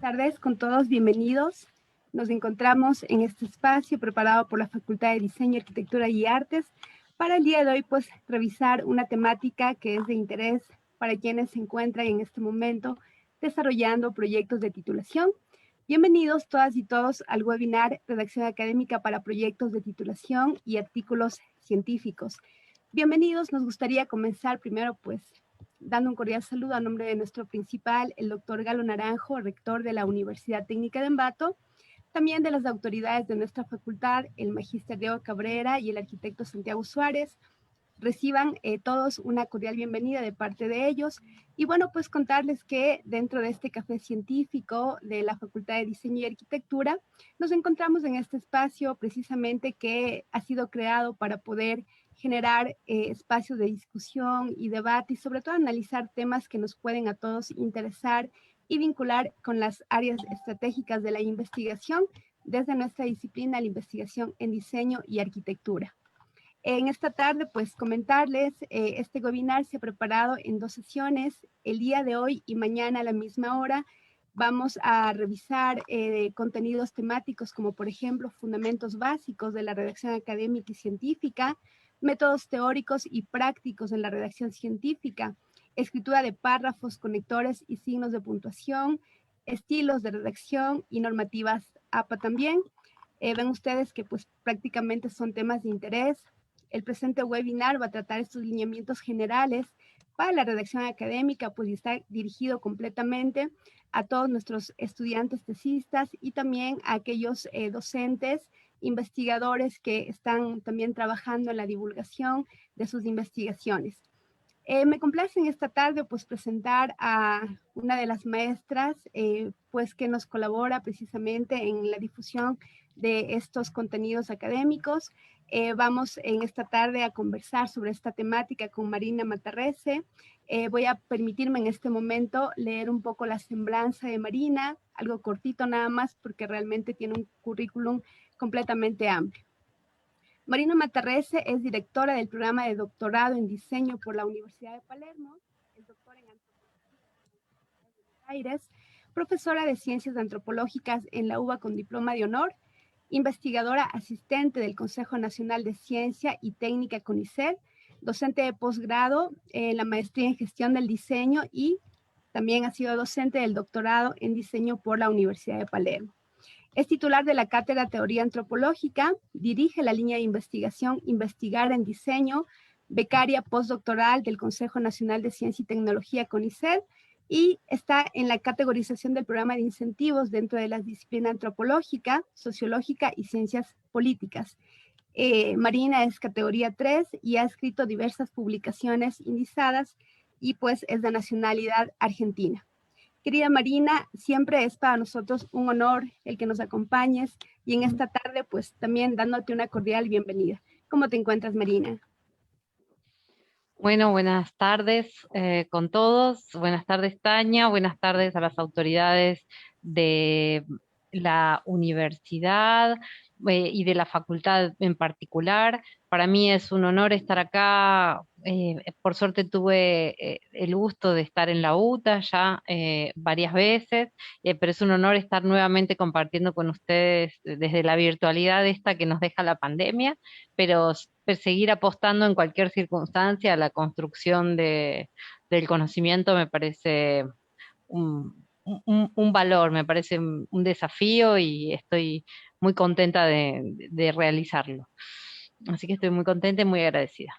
tardes con todos, bienvenidos. Nos encontramos en este espacio preparado por la Facultad de Diseño, Arquitectura y Artes para el día de hoy, pues, revisar una temática que es de interés para quienes se encuentran en este momento desarrollando proyectos de titulación. Bienvenidos todas y todos al webinar Redacción Académica para Proyectos de Titulación y Artículos Científicos. Bienvenidos, nos gustaría comenzar primero, pues, dando un cordial saludo a nombre de nuestro principal, el doctor Galo Naranjo, rector de la Universidad Técnica de Ambato, también de las autoridades de nuestra facultad, el magíster Diego Cabrera y el arquitecto Santiago Suárez. Reciban todos una cordial bienvenida de parte de ellos. Y bueno, pues contarles que dentro de este café científico de la Facultad de Diseño y Arquitectura, nos encontramos en este espacio precisamente que ha sido creado para poder generar espacios de discusión y debate y sobre todo analizar temas que nos pueden a todos interesar y vincular con las áreas estratégicas de la investigación desde nuestra disciplina, la investigación en diseño y arquitectura. En esta tarde, pues comentarles, este webinar se ha preparado en 2 sesiones, el día de hoy y mañana a la misma hora. Vamos a revisar contenidos temáticos como por ejemplo fundamentos básicos de la redacción académica y científica, métodos teóricos y prácticos en la redacción científica, escritura de párrafos, conectores y signos de puntuación, estilos de redacción y normativas APA también. Ven ustedes que pues prácticamente son temas de interés. El presente webinar va a tratar estos lineamientos generales para la redacción académica, pues está dirigido completamente a todos nuestros estudiantes tesistas y también a aquellos docentes, investigadores que están también trabajando en la divulgación de sus investigaciones. Me complace en esta tarde pues presentar a una de las maestras pues que nos colabora precisamente en la difusión de estos contenidos académicos. Vamos en esta tarde a conversar sobre esta temática con Marina Matarrese. Voy a permitirme en este momento leer un poco la semblanza de Marina, algo cortito nada más porque realmente tiene un currículum completamente amplio. Marina Matarrese es directora del programa de doctorado en diseño por la Universidad de Palermo, es doctora en antropología de Buenos Aires, profesora de ciencias antropológicas en la UBA con diploma de honor, investigadora asistente del Consejo Nacional de Ciencia y Técnica CONICET, docente de posgrado en la maestría en gestión del diseño y también ha sido docente del doctorado en diseño por la Universidad de Palermo. Es titular de la Cátedra Teoría Antropológica, dirige la línea de investigación Investigar en Diseño, becaria postdoctoral del Consejo Nacional de Ciencia y Tecnología CONICET y está en la categorización del programa de incentivos dentro de las disciplinas antropológica, sociológica y ciencias políticas. Marina es categoría 3 y ha escrito diversas publicaciones indizadas y pues es de nacionalidad argentina. Querida Marina, siempre es para nosotros un honor el que nos acompañes y en esta tarde pues también dándote una cordial bienvenida. ¿Cómo te encuentras, Marina? Bueno, buenas tardes con todos. Buenas tardes, Tania. Buenas tardes a las autoridades de la universidad y de la facultad en particular. Para mí es un honor estar acá. Por suerte tuve el gusto de estar en la UTA ya varias veces, pero es un honor estar nuevamente compartiendo con ustedes desde la virtualidad esta que nos deja la pandemia, pero seguir apostando en cualquier circunstancia a la construcción del conocimiento me parece un valor, me parece un desafío y estoy muy contenta de realizarlo. Así que estoy muy contenta y muy agradecida.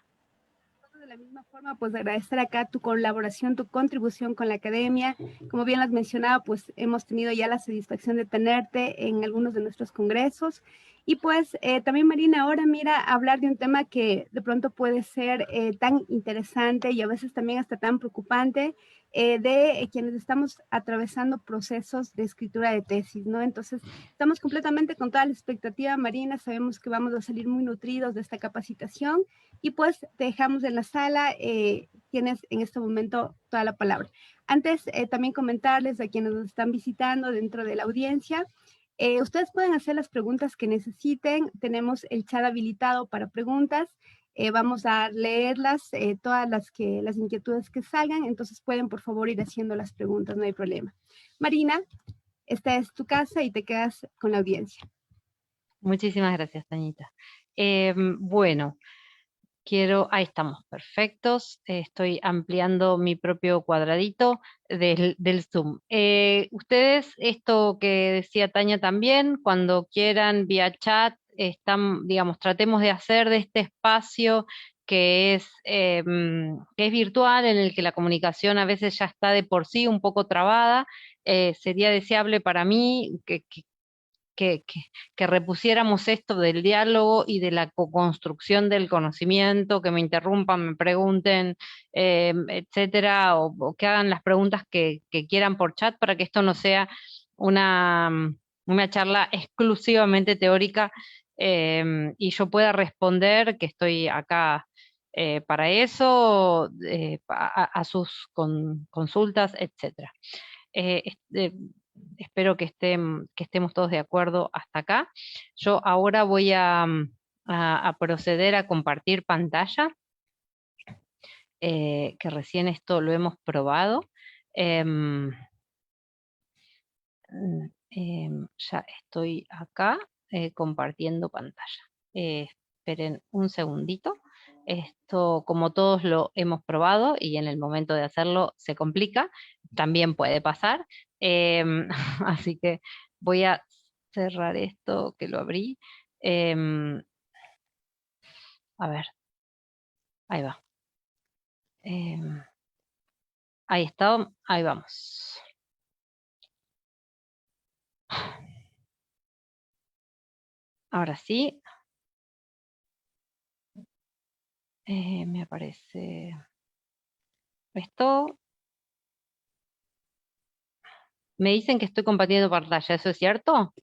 De la misma forma, pues agradecer acá tu colaboración, tu contribución con la academia. Como bien las mencionaba, pues hemos tenido ya la satisfacción de tenerte en algunos de nuestros congresos. Y pues también, Marina, ahora mira, hablar de un tema que de pronto puede ser tan interesante y a veces también hasta tan preocupante, de quienes estamos atravesando procesos de escritura de tesis, ¿no? Entonces, estamos completamente con toda la expectativa, Marina, sabemos que vamos a salir muy nutridos de esta capacitación y pues te dejamos en la sala, tienes en este momento toda la palabra. Antes, también comentarles a quienes nos están visitando dentro de la audiencia, ustedes pueden hacer las preguntas que necesiten, tenemos el chat habilitado para preguntas, vamos a leerlas, todas las inquietudes que salgan, entonces pueden por favor ir haciendo las preguntas, no hay problema. Marina, esta es tu casa y te quedas con la audiencia. Muchísimas gracias, Tañita. Bueno, ahí estamos, perfectos. Estoy ampliando mi propio cuadradito del Zoom. Ustedes, esto que decía Tania también, cuando quieran vía chat, digamos, tratemos de hacer de este espacio que es virtual, en el que la comunicación a veces ya está de por sí un poco trabada. Sería deseable para mí que, que- que repusiéramos esto del diálogo y de la co-construcción del conocimiento, que me interrumpan, me pregunten, etcétera, o que hagan las preguntas que quieran por chat, para que esto no sea una charla exclusivamente teórica, y yo pueda responder, que estoy acá para eso, a sus consultas, etcétera. Eh, este, Espero que estemos todos de acuerdo hasta acá. Yo ahora voy a proceder a compartir pantalla, que recién esto lo hemos probado. Em, ya estoy acá compartiendo pantalla. Esperen un segundito. Esto, como todos lo hemos probado y en el momento de hacerlo se complica, también puede pasar. Así que voy a cerrar esto que lo abrí. Em, a ver, ahí va. Em, Ahí está, ahí vamos. Ahora sí, me aparece esto. Me dicen que estoy compartiendo pantalla, ¿eso es cierto?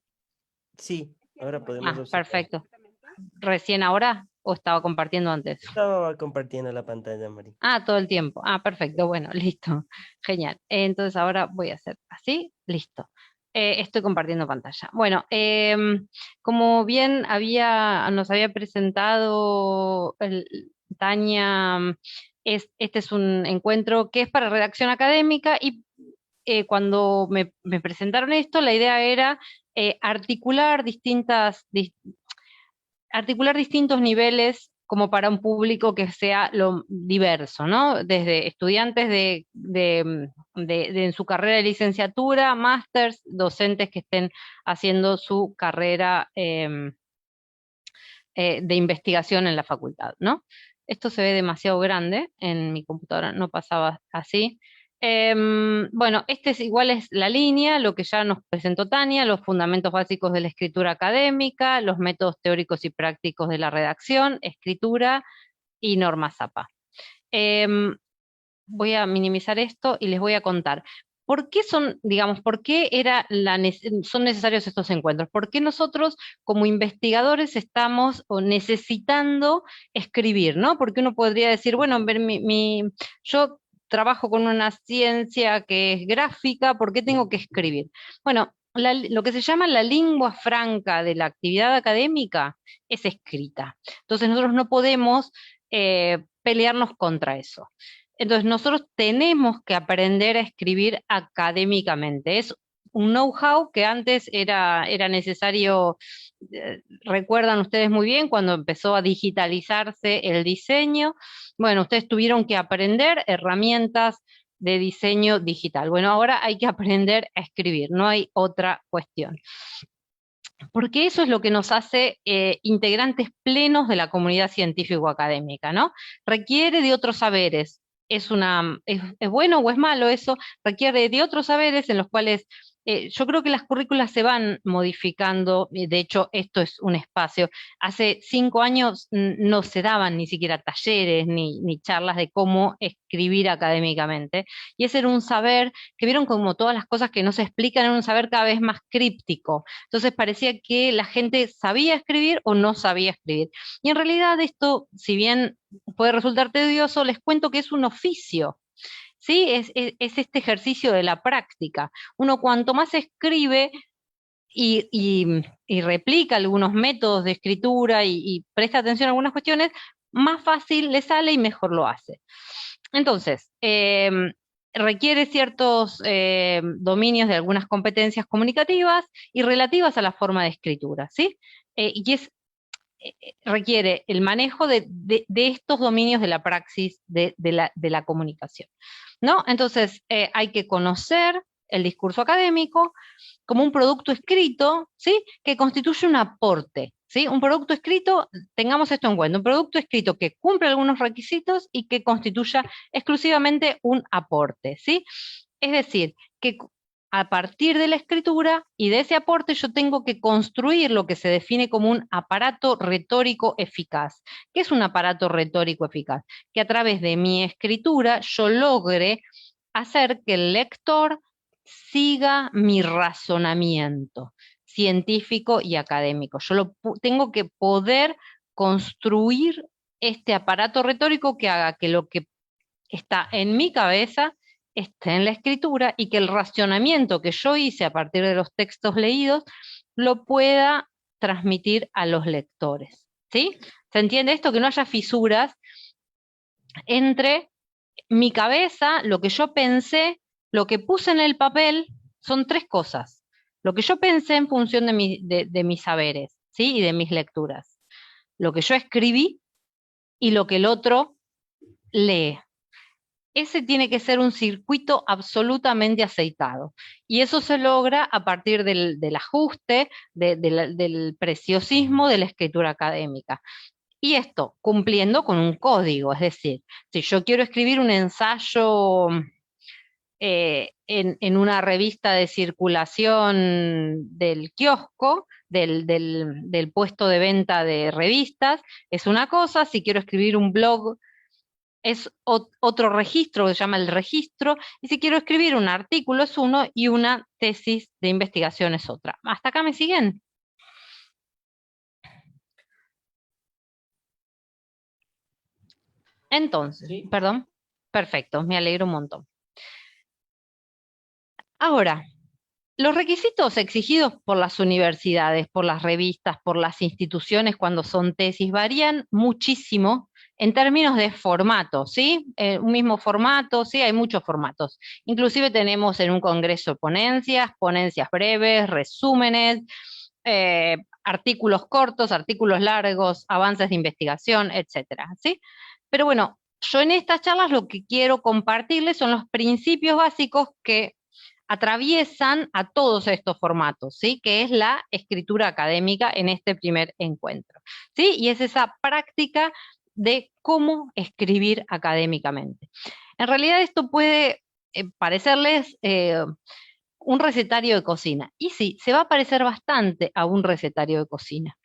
Sí, ahora podemos Ah, observar. perfecto. ¿Recién ahora o estaba compartiendo antes? Estaba compartiendo la pantalla, Mari. Ah, todo el tiempo. Ah, perfecto. Bueno, listo. Genial. Entonces ahora voy a hacer así. Listo. Estoy compartiendo pantalla. Bueno, como bien nos había presentado Tania, este es un encuentro que es para redacción académica, y cuando me presentaron esto, la idea era articular articular distintos niveles como para un público que sea lo diverso, ¿no? Desde estudiantes en su carrera de licenciatura, másters, docentes que estén haciendo su carrera de investigación en la facultad, ¿no? Esto se ve demasiado grande, en mi computadora no pasaba así. Bueno, igual es la línea, lo que ya nos presentó Tania, los fundamentos básicos de la escritura académica, los métodos teóricos y prácticos de la redacción, escritura y normas APA. Voy a minimizar esto y les voy a contar. ¿Por qué digamos, por qué son necesarios estos encuentros? ¿Por qué nosotros como investigadores estamos o necesitando escribir, ¿no? Porque uno podría decir, bueno, yo trabajo con una ciencia que es gráfica, ¿por qué tengo que escribir? Bueno, lo que se llama la lengua franca de la actividad académica es escrita. Entonces nosotros no podemos pelearnos contra eso. Entonces, nosotros tenemos que aprender a escribir académicamente. Es un know-how que antes era necesario. Recuerdan ustedes muy bien cuando empezó a digitalizarse el diseño. Bueno, ustedes tuvieron que aprender herramientas de diseño digital. Bueno, ahora hay que aprender a escribir, no hay otra cuestión. Porque eso es lo que nos hace integrantes plenos de la comunidad científico-académica, ¿no? Requiere de otros saberes. ¿Es bueno o es malo eso? Requiere de otros saberes en los cuales yo creo que las currículas se van modificando. De hecho, esto es un espacio. Hace 5 años no se daban ni siquiera talleres ni charlas de cómo escribir académicamente. Y ese era un saber que vieron, como todas las cosas que no se explican, era un saber cada vez más críptico. Entonces parecía que la gente sabía escribir o no sabía escribir. Y en realidad esto, si bien puede resultar tedioso, les cuento que es un oficio. ¿Sí? Es este ejercicio de la práctica. Uno cuanto más escribe y replica algunos métodos de escritura y presta atención a algunas cuestiones, más fácil le sale y mejor lo hace. Entonces, requiere ciertos dominios de algunas competencias comunicativas y relativas a la forma de escritura, ¿sí? Requiere el manejo de estos dominios de la praxis de la comunicación, ¿no? Entonces, hay que conocer el discurso académico como un producto escrito, ¿sí? Que constituye un aporte, ¿sí? Un producto escrito, tengamos esto en cuenta, un producto escrito que cumple algunos requisitos y que constituya exclusivamente un aporte, ¿sí? Es decir, que a partir de la escritura y de ese aporte yo tengo que construir lo que se define como un aparato retórico eficaz. ¿Qué es un aparato retórico eficaz? Que a través de mi escritura yo logre hacer que el lector siga mi razonamiento científico y académico. Yo tengo que poder construir este aparato retórico que haga que lo que está en mi cabeza esté en la escritura y que el racionamiento que yo hice a partir de los textos leídos lo pueda transmitir a los lectores. ¿Sí? ¿Se entiende esto? Que no haya fisuras entre mi cabeza, lo que yo pensé, lo que puse en el papel, son tres cosas. Lo que yo pensé en función de mis saberes, ¿sí? Y de mis lecturas. Lo que yo escribí y lo que el otro lee. Ese tiene que ser un circuito absolutamente aceitado. Y eso se logra a partir del ajuste, del preciosismo de la escritura académica. Y esto cumpliendo con un código, es decir, si yo quiero escribir un ensayo en una revista de circulación del kiosco, del puesto de venta de revistas, es una cosa. Si quiero escribir un blog, es otro registro que se llama el registro, y si quiero escribir un artículo es uno y una tesis de investigación es otra. ¿Hasta acá me siguen? Entonces, Sí. perdón, perfecto, me alegro un montón. Ahora, los requisitos exigidos por las universidades, por las revistas, por las instituciones cuando son tesis varían muchísimo en términos de formato, ¿sí? Un mismo formato, sí, hay muchos formatos. Inclusive tenemos en un congreso ponencias, ponencias breves, resúmenes, artículos cortos, artículos largos, avances de investigación, etcétera, ¿sí? Pero bueno, yo en estas charlas lo que quiero compartirles son los principios básicos que atraviesan a todos estos formatos, ¿sí? Que es la escritura académica en este primer encuentro, ¿sí? Y es esa práctica de cómo escribir académicamente. En realidad esto puede parecerles un recetario de cocina, y sí, se va a parecer bastante a un recetario de cocina,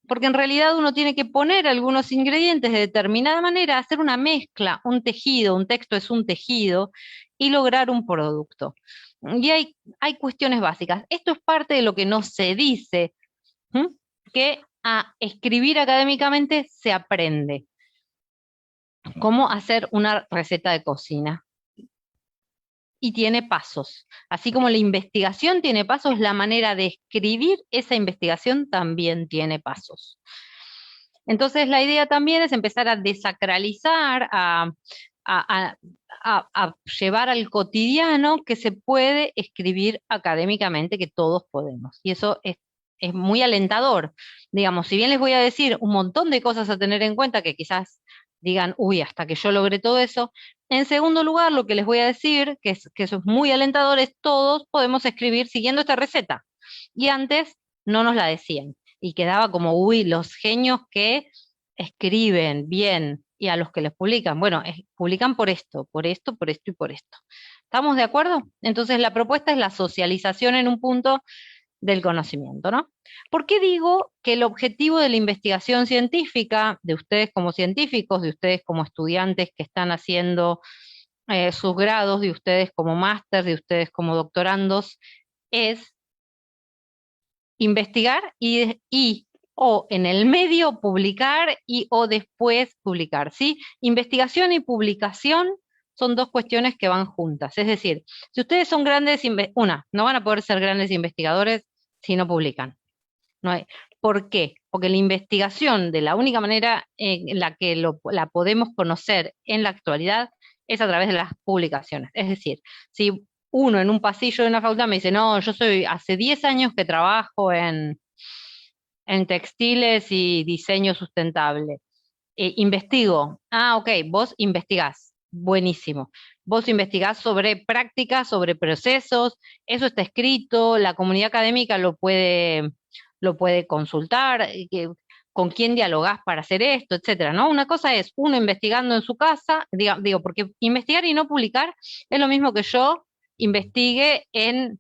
porque en realidad uno tiene que poner algunos ingredientes de determinada manera, hacer una mezcla, un tejido, un texto es un tejido, y lograr un producto. Y hay cuestiones básicas. Esto es parte de lo que no se dice, que a escribir académicamente se aprende. Cómo hacer una receta de cocina. Y tiene pasos. Así como la investigación tiene pasos, la manera de escribir esa investigación también tiene pasos. Entonces la idea también es empezar a desacralizar, a llevar al cotidiano que se puede escribir académicamente, que todos podemos. Y eso es muy alentador. Digamos, si bien les voy a decir un montón de cosas a tener en cuenta que quizás digan, uy, hasta que yo logré todo eso. En segundo lugar, lo que les voy a decir, que eso es muy alentador, es todos podemos escribir siguiendo esta receta. Y antes no nos la decían. Y quedaba como, uy, los genios que escriben bien y a los que les publican. Bueno, publican por esto, por esto, por esto y por esto. ¿Estamos de acuerdo? Entonces la propuesta es la socialización en un punto del conocimiento, ¿no? ¿Por qué digo que el objetivo de la investigación científica, de ustedes como científicos, de ustedes como estudiantes que están haciendo sus grados, de ustedes como máster, de ustedes como doctorandos, es investigar y o en el medio publicar y o después publicar, ¿sí? Investigación y publicación son dos cuestiones que van juntas. Es decir, si ustedes son grandes, no van a poder ser grandes investigadores si no publican. No hay. ¿Por qué? Porque la investigación, de la única manera en la que la podemos conocer en la actualidad, es a través de las publicaciones. Es decir, si uno en un pasillo de una facultad me dice, no, yo hace 10 años que trabajo en textiles y diseño sustentable. Investigo. Ah, ok, vos investigás. Buenísimo. Vos investigás sobre prácticas, sobre procesos, eso está escrito, la comunidad académica lo puede consultar, con quién dialogás para hacer esto, etcétera, ¿no? Una cosa es uno investigando en su casa, digo, porque investigar y no publicar es lo mismo que yo investigue en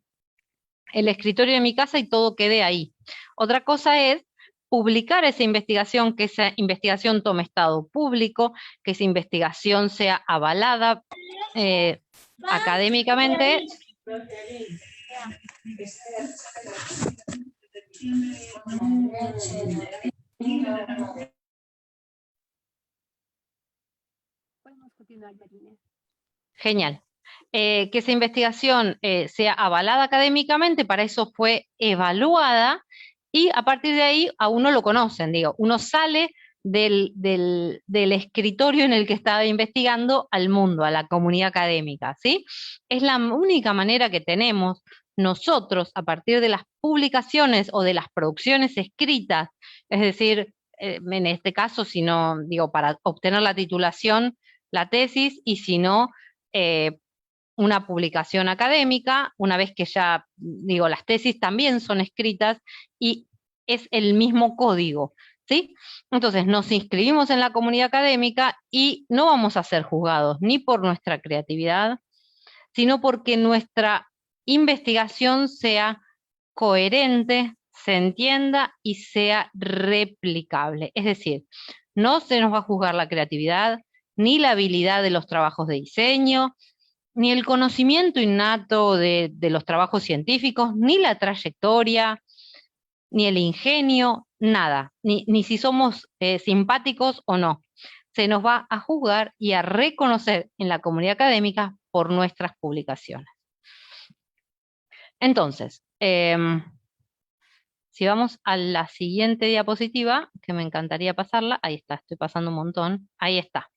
el escritorio de mi casa y todo quede ahí. Otra cosa es publicar esa investigación, que esa investigación tome estado público, que esa investigación sea avalada académicamente. Podemos continuar, Marina. Genial. Que esa investigación sea avalada académicamente, para eso fue evaluada, y a partir de ahí a uno lo conocen, digo, uno sale del escritorio en el que estaba investigando al mundo, a la comunidad académica, ¿sí? Es la única manera que tenemos nosotros, a partir de las publicaciones o de las producciones escritas, es decir, en este caso, si no, digo, para obtener la titulación, la tesis, y si no, una publicación académica, una vez que ya, digo, las tesis también son escritas y es el mismo código, ¿sí? Entonces nos inscribimos en la comunidad académica y no vamos a ser juzgados ni por nuestra creatividad, sino porque nuestra investigación sea coherente, se entienda y sea replicable. Es decir, no se nos va a juzgar la creatividad, ni la habilidad de los trabajos de diseño, ni el conocimiento innato de los trabajos científicos, ni la trayectoria, ni el ingenio, nada, ni si somos simpáticos o no. Se nos va a juzgar y a reconocer en la comunidad académica por nuestras publicaciones. Entonces, si vamos a la siguiente diapositiva, que me encantaría pasarla, ahí está, estoy pasando un montón, ahí está.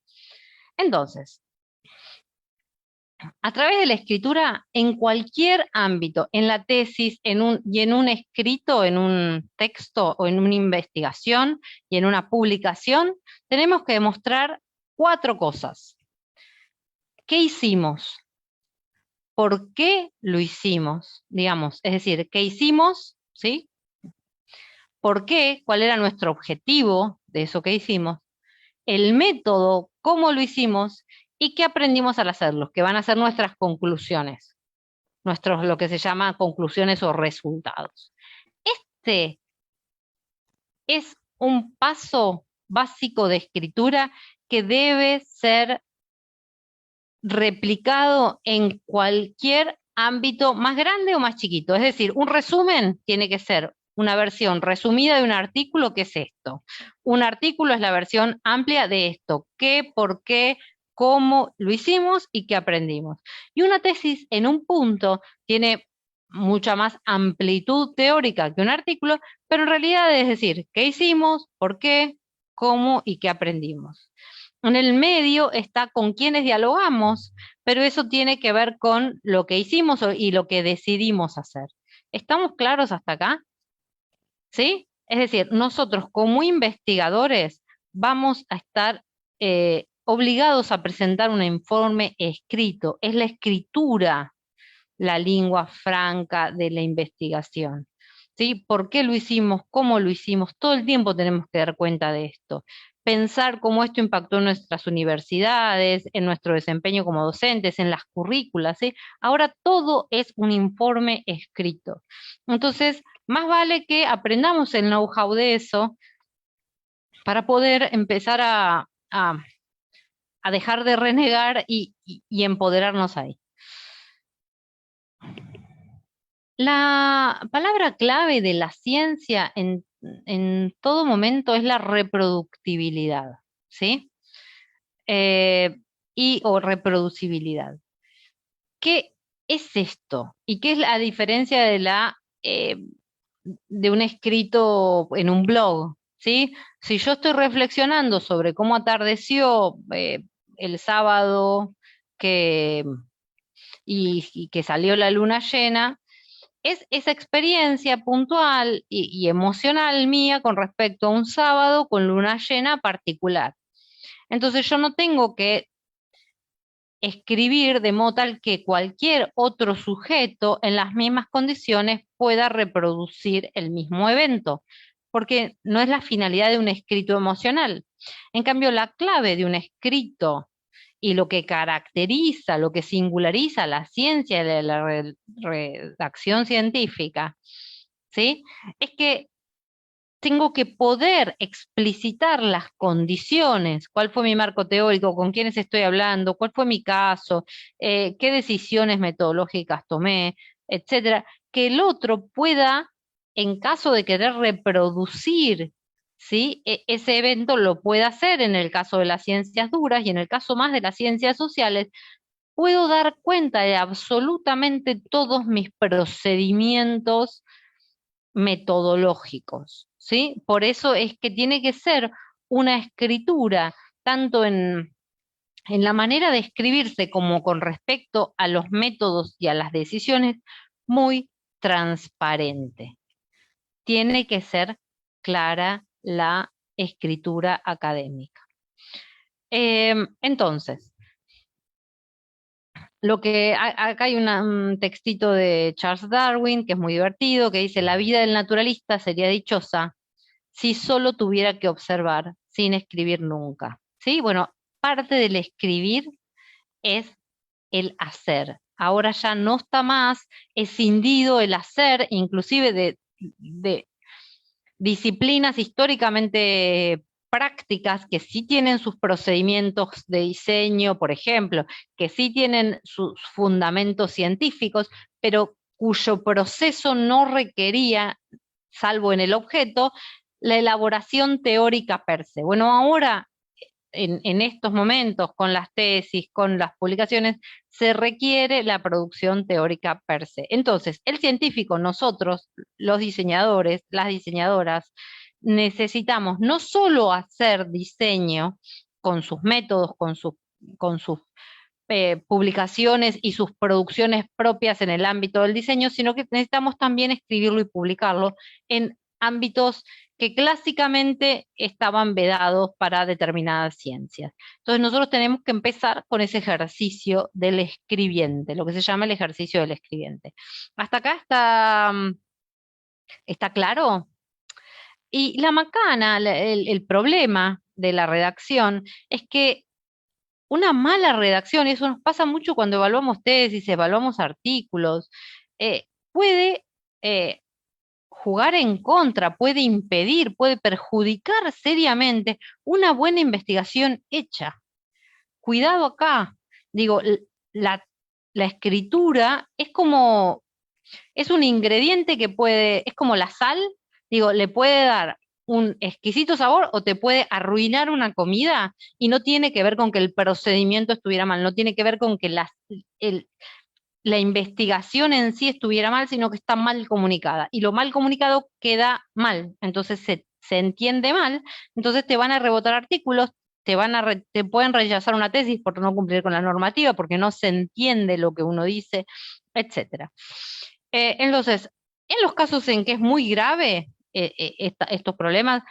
Entonces, a través de la escritura, en cualquier ámbito, en la tesis, y en un escrito, en un texto o en una investigación y en una publicación, tenemos que demostrar 4 cosas. ¿Qué hicimos? ¿Por qué lo hicimos? Digamos, es decir, ¿qué hicimos? ¿Sí? ¿Por qué? ¿Cuál era nuestro objetivo de eso que hicimos? El método, cómo lo hicimos y qué aprendimos al hacerlo, que van a ser nuestras conclusiones, lo que se llama conclusiones o resultados. Este es un paso básico de escritura que debe ser replicado en cualquier ámbito, más grande o más chiquito. Es decir, un resumen tiene que ser una versión resumida de un artículo, que es esto. Un artículo es la versión amplia de esto. ¿Qué, por qué, cómo lo hicimos y qué aprendimos? Y una tesis en un punto tiene mucha más amplitud teórica que un artículo, pero en realidad es decir, ¿qué hicimos, por qué, cómo y qué aprendimos? En el medio está con quienes dialogamos, pero eso tiene que ver con lo que hicimos y lo que decidimos hacer. ¿Estamos claros hasta acá? ¿Sí? Es decir, nosotros como investigadores vamos a estar obligados a presentar un informe escrito. Es la escritura la lengua franca de la investigación. ¿Sí? ¿Por qué lo hicimos? ¿Cómo lo hicimos? Todo el tiempo tenemos que dar cuenta de esto. Pensar cómo esto impactó en nuestras universidades, en nuestro desempeño como docentes, en las currículas, ¿sí? Ahora todo es un informe escrito. Entonces, más vale que aprendamos el know-how de eso para poder empezar a dejar de renegar y empoderarnos ahí. La palabra clave de la ciencia en todo momento es la reproductibilidad, ¿sí? O reproducibilidad. ¿Qué es esto? ¿Y qué es la diferencia de un escrito en un blog? ¿Sí? Si yo estoy reflexionando sobre cómo atardeció el sábado y que salió la luna llena, es esa experiencia puntual y emocional mía con respecto a un sábado con luna llena particular. Entonces yo no tengo que escribir de modo tal que cualquier otro sujeto en las mismas condiciones pueda reproducir el mismo evento, porque no es la finalidad de un escrito emocional. En cambio, la clave de un escrito y lo que caracteriza, lo que singulariza la ciencia de la redacción científica, ¿sí? Es que tengo que poder explicitar las condiciones, cuál fue mi marco teórico, con quiénes estoy hablando, cuál fue mi caso, qué decisiones metodológicas tomé, etcétera, que el otro pueda, en caso de querer reproducir, ¿sí? Ese evento lo pueda hacer en el caso de las ciencias duras y en el caso más de las ciencias sociales, puedo dar cuenta de absolutamente todos mis procedimientos metodológicos, ¿sí? Por eso es que tiene que ser una escritura, tanto en la manera de escribirse como con respecto a los métodos y a las decisiones, muy transparente. Tiene que ser clara la escritura académica. Entonces, acá hay un textito de Charles Darwin que es muy divertido, que dice: la vida del naturalista sería dichosa si solo tuviera que observar sin escribir nunca. ¿Sí? Bueno, parte del escribir es el hacer. Ahora ya no está más escindido el hacer, inclusive de disciplinas históricamente prácticas que sí tienen sus procedimientos de diseño, por ejemplo, que sí tienen sus fundamentos científicos, pero cuyo proceso no requería, salvo en el objeto, la elaboración teórica per se. Bueno, ahora, en estos momentos, con las tesis, con las publicaciones, se requiere la producción teórica per se. Entonces, el científico, nosotros, los diseñadores, las diseñadoras, necesitamos no solo hacer diseño con sus métodos, con sus publicaciones y sus producciones propias en el ámbito del diseño, sino que necesitamos también escribirlo y publicarlo en ámbitos que clásicamente estaban vedados para determinadas ciencias. Entonces nosotros tenemos que empezar con ese ejercicio del escribiente, lo que se llama el ejercicio del escribiente. ¿Hasta acá está claro? Y la macana, el problema de la redacción es que una mala redacción, y eso nos pasa mucho cuando evaluamos tesis, evaluamos artículos, puede jugar en contra, puede impedir, puede perjudicar seriamente una buena investigación hecha. Cuidado acá, digo, la escritura es un ingrediente que es como la sal, digo, le puede dar un exquisito sabor o te puede arruinar una comida, y no tiene que ver con que el procedimiento estuviera mal, no tiene que ver con que la investigación en sí estuviera mal, sino que está mal comunicada. Y lo mal comunicado queda mal, entonces se entiende mal, entonces te van a rebotar artículos, te pueden rechazar una tesis por no cumplir con la normativa, porque no se entiende lo que uno dice, etcétera. Entonces, en los casos en que es muy grave estos problemas,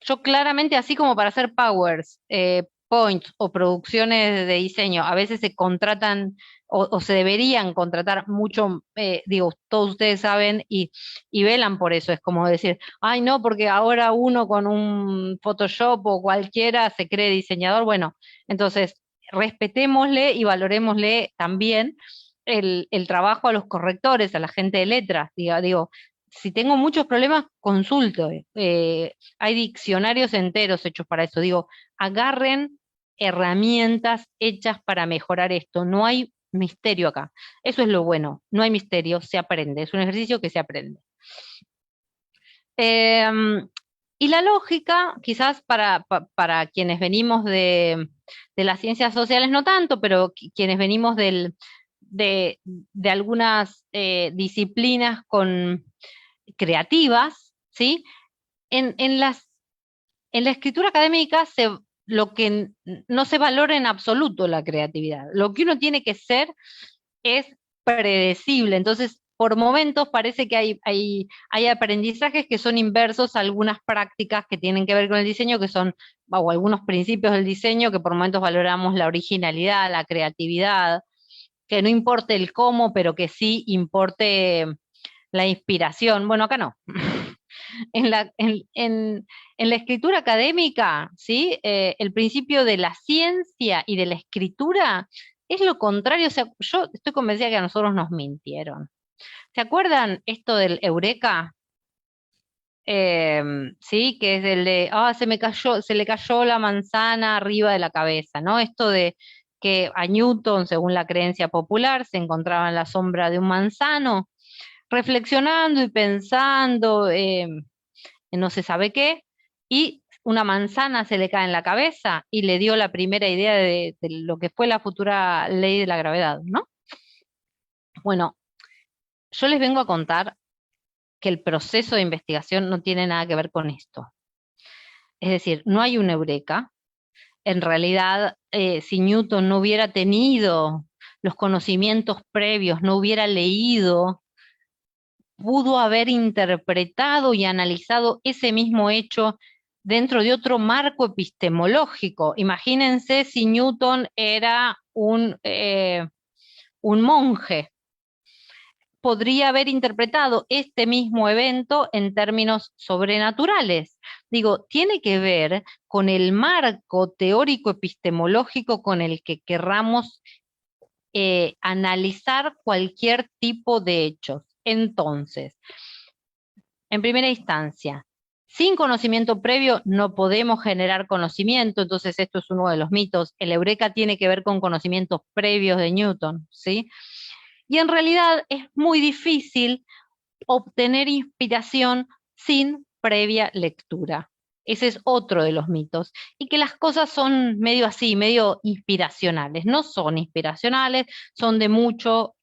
yo claramente, así como para hacer PowerPoints o producciones de diseño, a veces se contratan o se deberían contratar mucho, digo, todos ustedes saben y velan por eso. Es como decir, ay no, porque ahora uno con un Photoshop o cualquiera se cree diseñador. Bueno, entonces respetémosle y valorémosle también el trabajo a los correctores, a la gente de letras. Digo, si tengo muchos problemas, consulto. Hay diccionarios enteros hechos para eso. Digo, agarren herramientas hechas para mejorar esto. No hay misterio acá. Eso es lo bueno. No hay misterio, se aprende. Es un ejercicio que se aprende. Y la lógica, quizás para quienes venimos de las ciencias sociales no tanto, pero quienes venimos de algunas disciplinas creativas, ¿sí? En la escritura académica no se valora en absoluto la creatividad. Lo que uno tiene que ser es predecible. Entonces, por momentos parece que hay aprendizajes que son inversos a algunas prácticas que tienen que ver con el diseño, que son, o algunos principios del diseño, que por momentos valoramos la originalidad, la creatividad, que no importe el cómo, pero que sí importe la inspiración. Bueno, acá no. En la escritura académica, ¿sí? El principio de la ciencia y de la escritura es lo contrario. O sea, yo estoy convencida que a nosotros nos mintieron. ¿Se acuerdan esto del eureka? Sí, que es el de, se le cayó la manzana arriba de la cabeza, ¿no? Esto de que a Newton, según la creencia popular, se encontraba en la sombra de un manzano, reflexionando y pensando, en no se sabe qué, y una manzana se le cae en la cabeza y le dio la primera idea de lo que fue la futura ley de la gravedad, ¿no? Bueno, yo les vengo a contar que el proceso de investigación no tiene nada que ver con esto. Es decir, no hay un eureka. En realidad, si Newton no hubiera tenido los conocimientos previos, no hubiera leído, pudo haber interpretado y analizado ese mismo hecho dentro de otro marco epistemológico. Imagínense si Newton era un monje, podría haber interpretado este mismo evento en términos sobrenaturales. Digo, tiene que ver con el marco teórico epistemológico con el que querramos analizar cualquier tipo de hechos. Entonces, en primera instancia, sin conocimiento previo no podemos generar conocimiento, entonces esto es uno de los mitos. El eureka tiene que ver con conocimientos previos de Newton, ¿sí? Y en realidad es muy difícil obtener inspiración sin previa lectura. Ese es otro de los mitos. Y que las cosas son medio así, medio inspiracionales. No son inspiracionales, son de mucho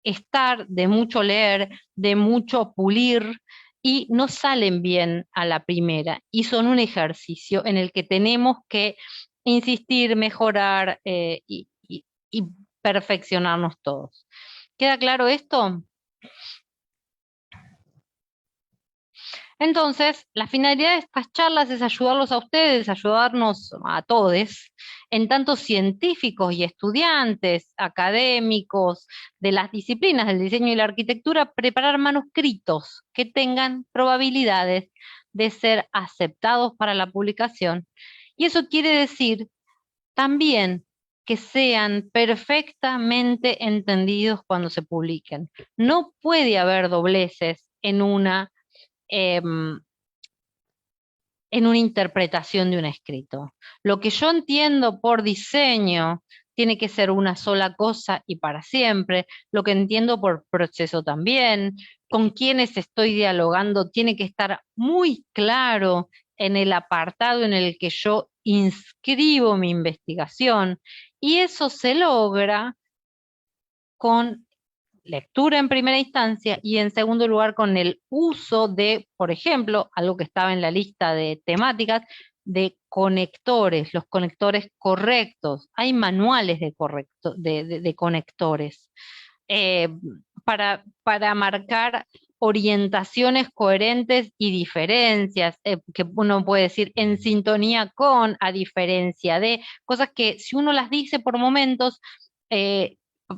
estar, de mucho leer, de mucho pulir, y no salen bien a la primera. Y son un ejercicio en el que tenemos que insistir, mejorar y perfeccionarnos todos. ¿Queda claro esto? Entonces, la finalidad de estas charlas es ayudarlos a ustedes, ayudarnos a todos, en tanto científicos y estudiantes, académicos de las disciplinas del diseño y la arquitectura, preparar manuscritos que tengan probabilidades de ser aceptados para la publicación. Y eso quiere decir también que sean perfectamente entendidos cuando se publiquen. No puede haber dobleces em, en una interpretación de un escrito. Lo que yo entiendo por diseño tiene que ser una sola cosa y para siempre. Lo que entiendo por proceso también. Con quienes estoy dialogando tiene que estar muy claro en el apartado en el que yo inscribo mi investigación. Y eso se logra con lectura en primera instancia y en segundo lugar con el uso de, por ejemplo, algo que estaba en la lista de temáticas, de conectores, los conectores correctos. Hay manuales de conectores eh, para marcar orientaciones coherentes y diferencias, que uno puede decir en sintonía con, a diferencia de, cosas que si uno las dice por momentos,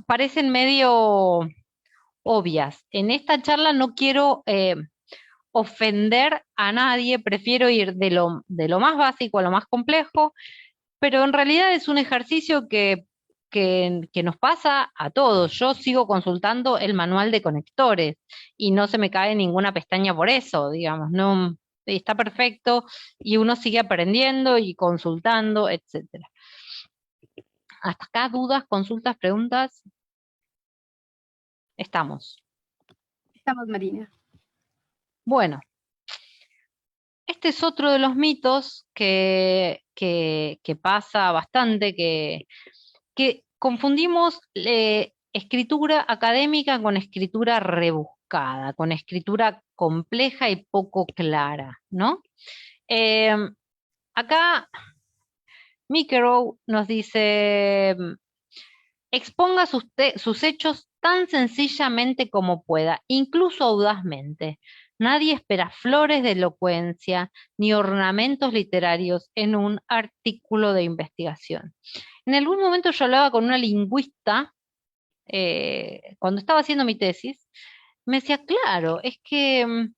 parecen medio obvias. En esta charla no quiero ofender a nadie, prefiero ir de lo más básico a lo más complejo, pero en realidad es un ejercicio que nos pasa a todos. Yo sigo consultando el manual de conectores y no se me cae ninguna pestaña por eso, digamos, no está perfecto y uno sigue aprendiendo y consultando, etcétera. Hasta acá, dudas, consultas, preguntas. Estamos. Estamos, Marina. Bueno, este es otro de los mitos que pasa bastante, que confundimos escritura académica con escritura rebuscada, con escritura compleja y poco clara, ¿no? Acá Mikerow nos dice, exponga sus hechos tan sencillamente como pueda, incluso audazmente. Nadie espera flores de elocuencia ni ornamentos literarios en un artículo de investigación. En algún momento yo hablaba con una lingüista, cuando estaba haciendo mi tesis, me decía, claro, es que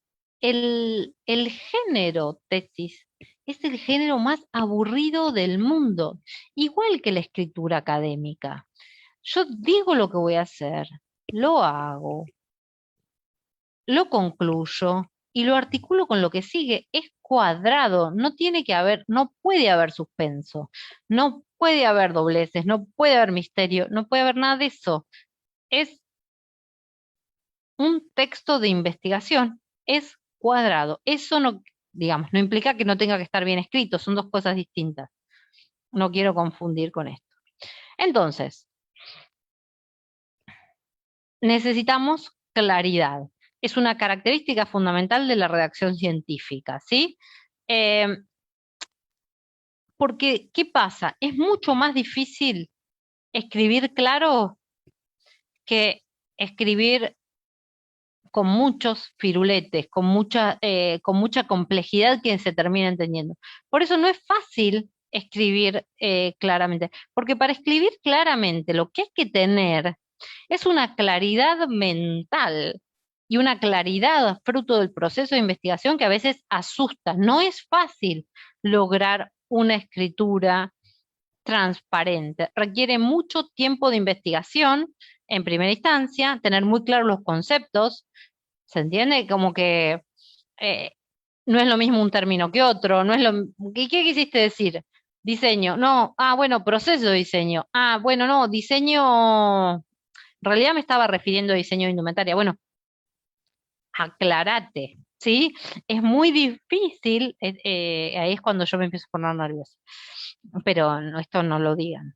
el género tesis es el género más aburrido del mundo, igual que la escritura académica. Yo digo lo que voy a hacer, lo hago, lo concluyo y lo articulo con lo que sigue. Es cuadrado, no tiene que haber, no puede haber suspenso, no puede haber dobleces, no puede haber misterio, no puede haber nada de eso. Es un texto de investigación, es cuadrado. Eso no, digamos, no implica que no tenga que estar bien escrito, son dos cosas distintas. No quiero confundir con esto. Entonces, necesitamos claridad. Es una característica fundamental de la redacción científica, ¿sí? Eh, Porque, ¿qué pasa? Es mucho más difícil escribir claro que escribir con muchos firuletes, con mucha complejidad que se termina entendiendo. Por eso no es fácil escribir claramente, porque para escribir claramente lo que hay que tener es una claridad mental y una claridad fruto del proceso de investigación que a veces asusta. No es fácil lograr una escritura transparente. Requiere mucho tiempo de investigación en primera instancia, tener muy claros los conceptos. ¿Se entiende? Como que eh, no es lo mismo un término que otro, no es lo ¿qué quisiste decir? Diseño, no, bueno, proceso de diseño. Bueno, no, diseño, en realidad me estaba refiriendo a diseño de indumentaria. Bueno, aclarate, ¿sí? Es muy difícil, ahí es cuando yo me empiezo a poner nerviosa, pero esto no lo digan.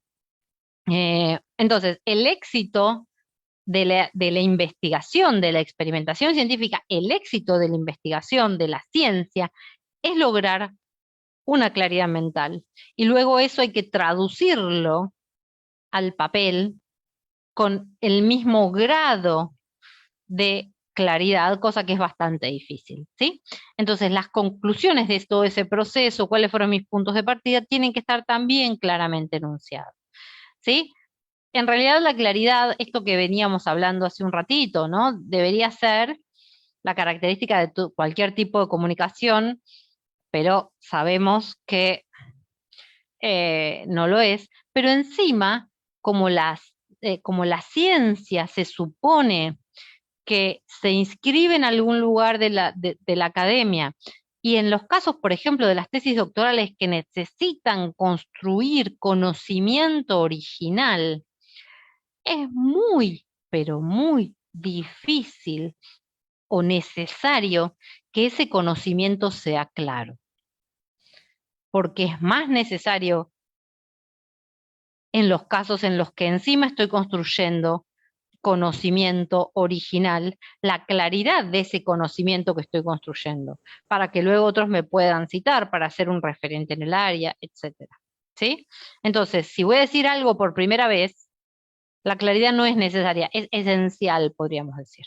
Entonces, el éxito de la investigación, de la experimentación científica, el éxito de la investigación, de la ciencia, es lograr una claridad mental. Y luego eso hay que traducirlo al papel con el mismo grado de claridad, cosa que es bastante difícil, ¿sí? Entonces, las conclusiones de todo ese proceso, cuáles fueron mis puntos de partida, tienen que estar también claramente enunciados, ¿sí? En realidad la claridad, esto que veníamos hablando hace un ratito, ¿no? Debería ser la característica de cualquier tipo de comunicación, pero sabemos que no lo es. Pero encima, como la ciencia se supone que se inscribe en algún lugar de la academia, y en los casos, por ejemplo, de las tesis doctorales que necesitan construir conocimiento original, es muy, pero muy difícil o necesario que ese conocimiento sea claro, porque es más necesario en los casos en los que encima estoy construyendo conocimiento original, la claridad de ese conocimiento que estoy construyendo, para que luego otros me puedan citar, para ser un referente en el área, etcétera. ¿Sí? Entonces, si voy a decir algo por primera vez, la claridad no es necesaria, es esencial, podríamos decir.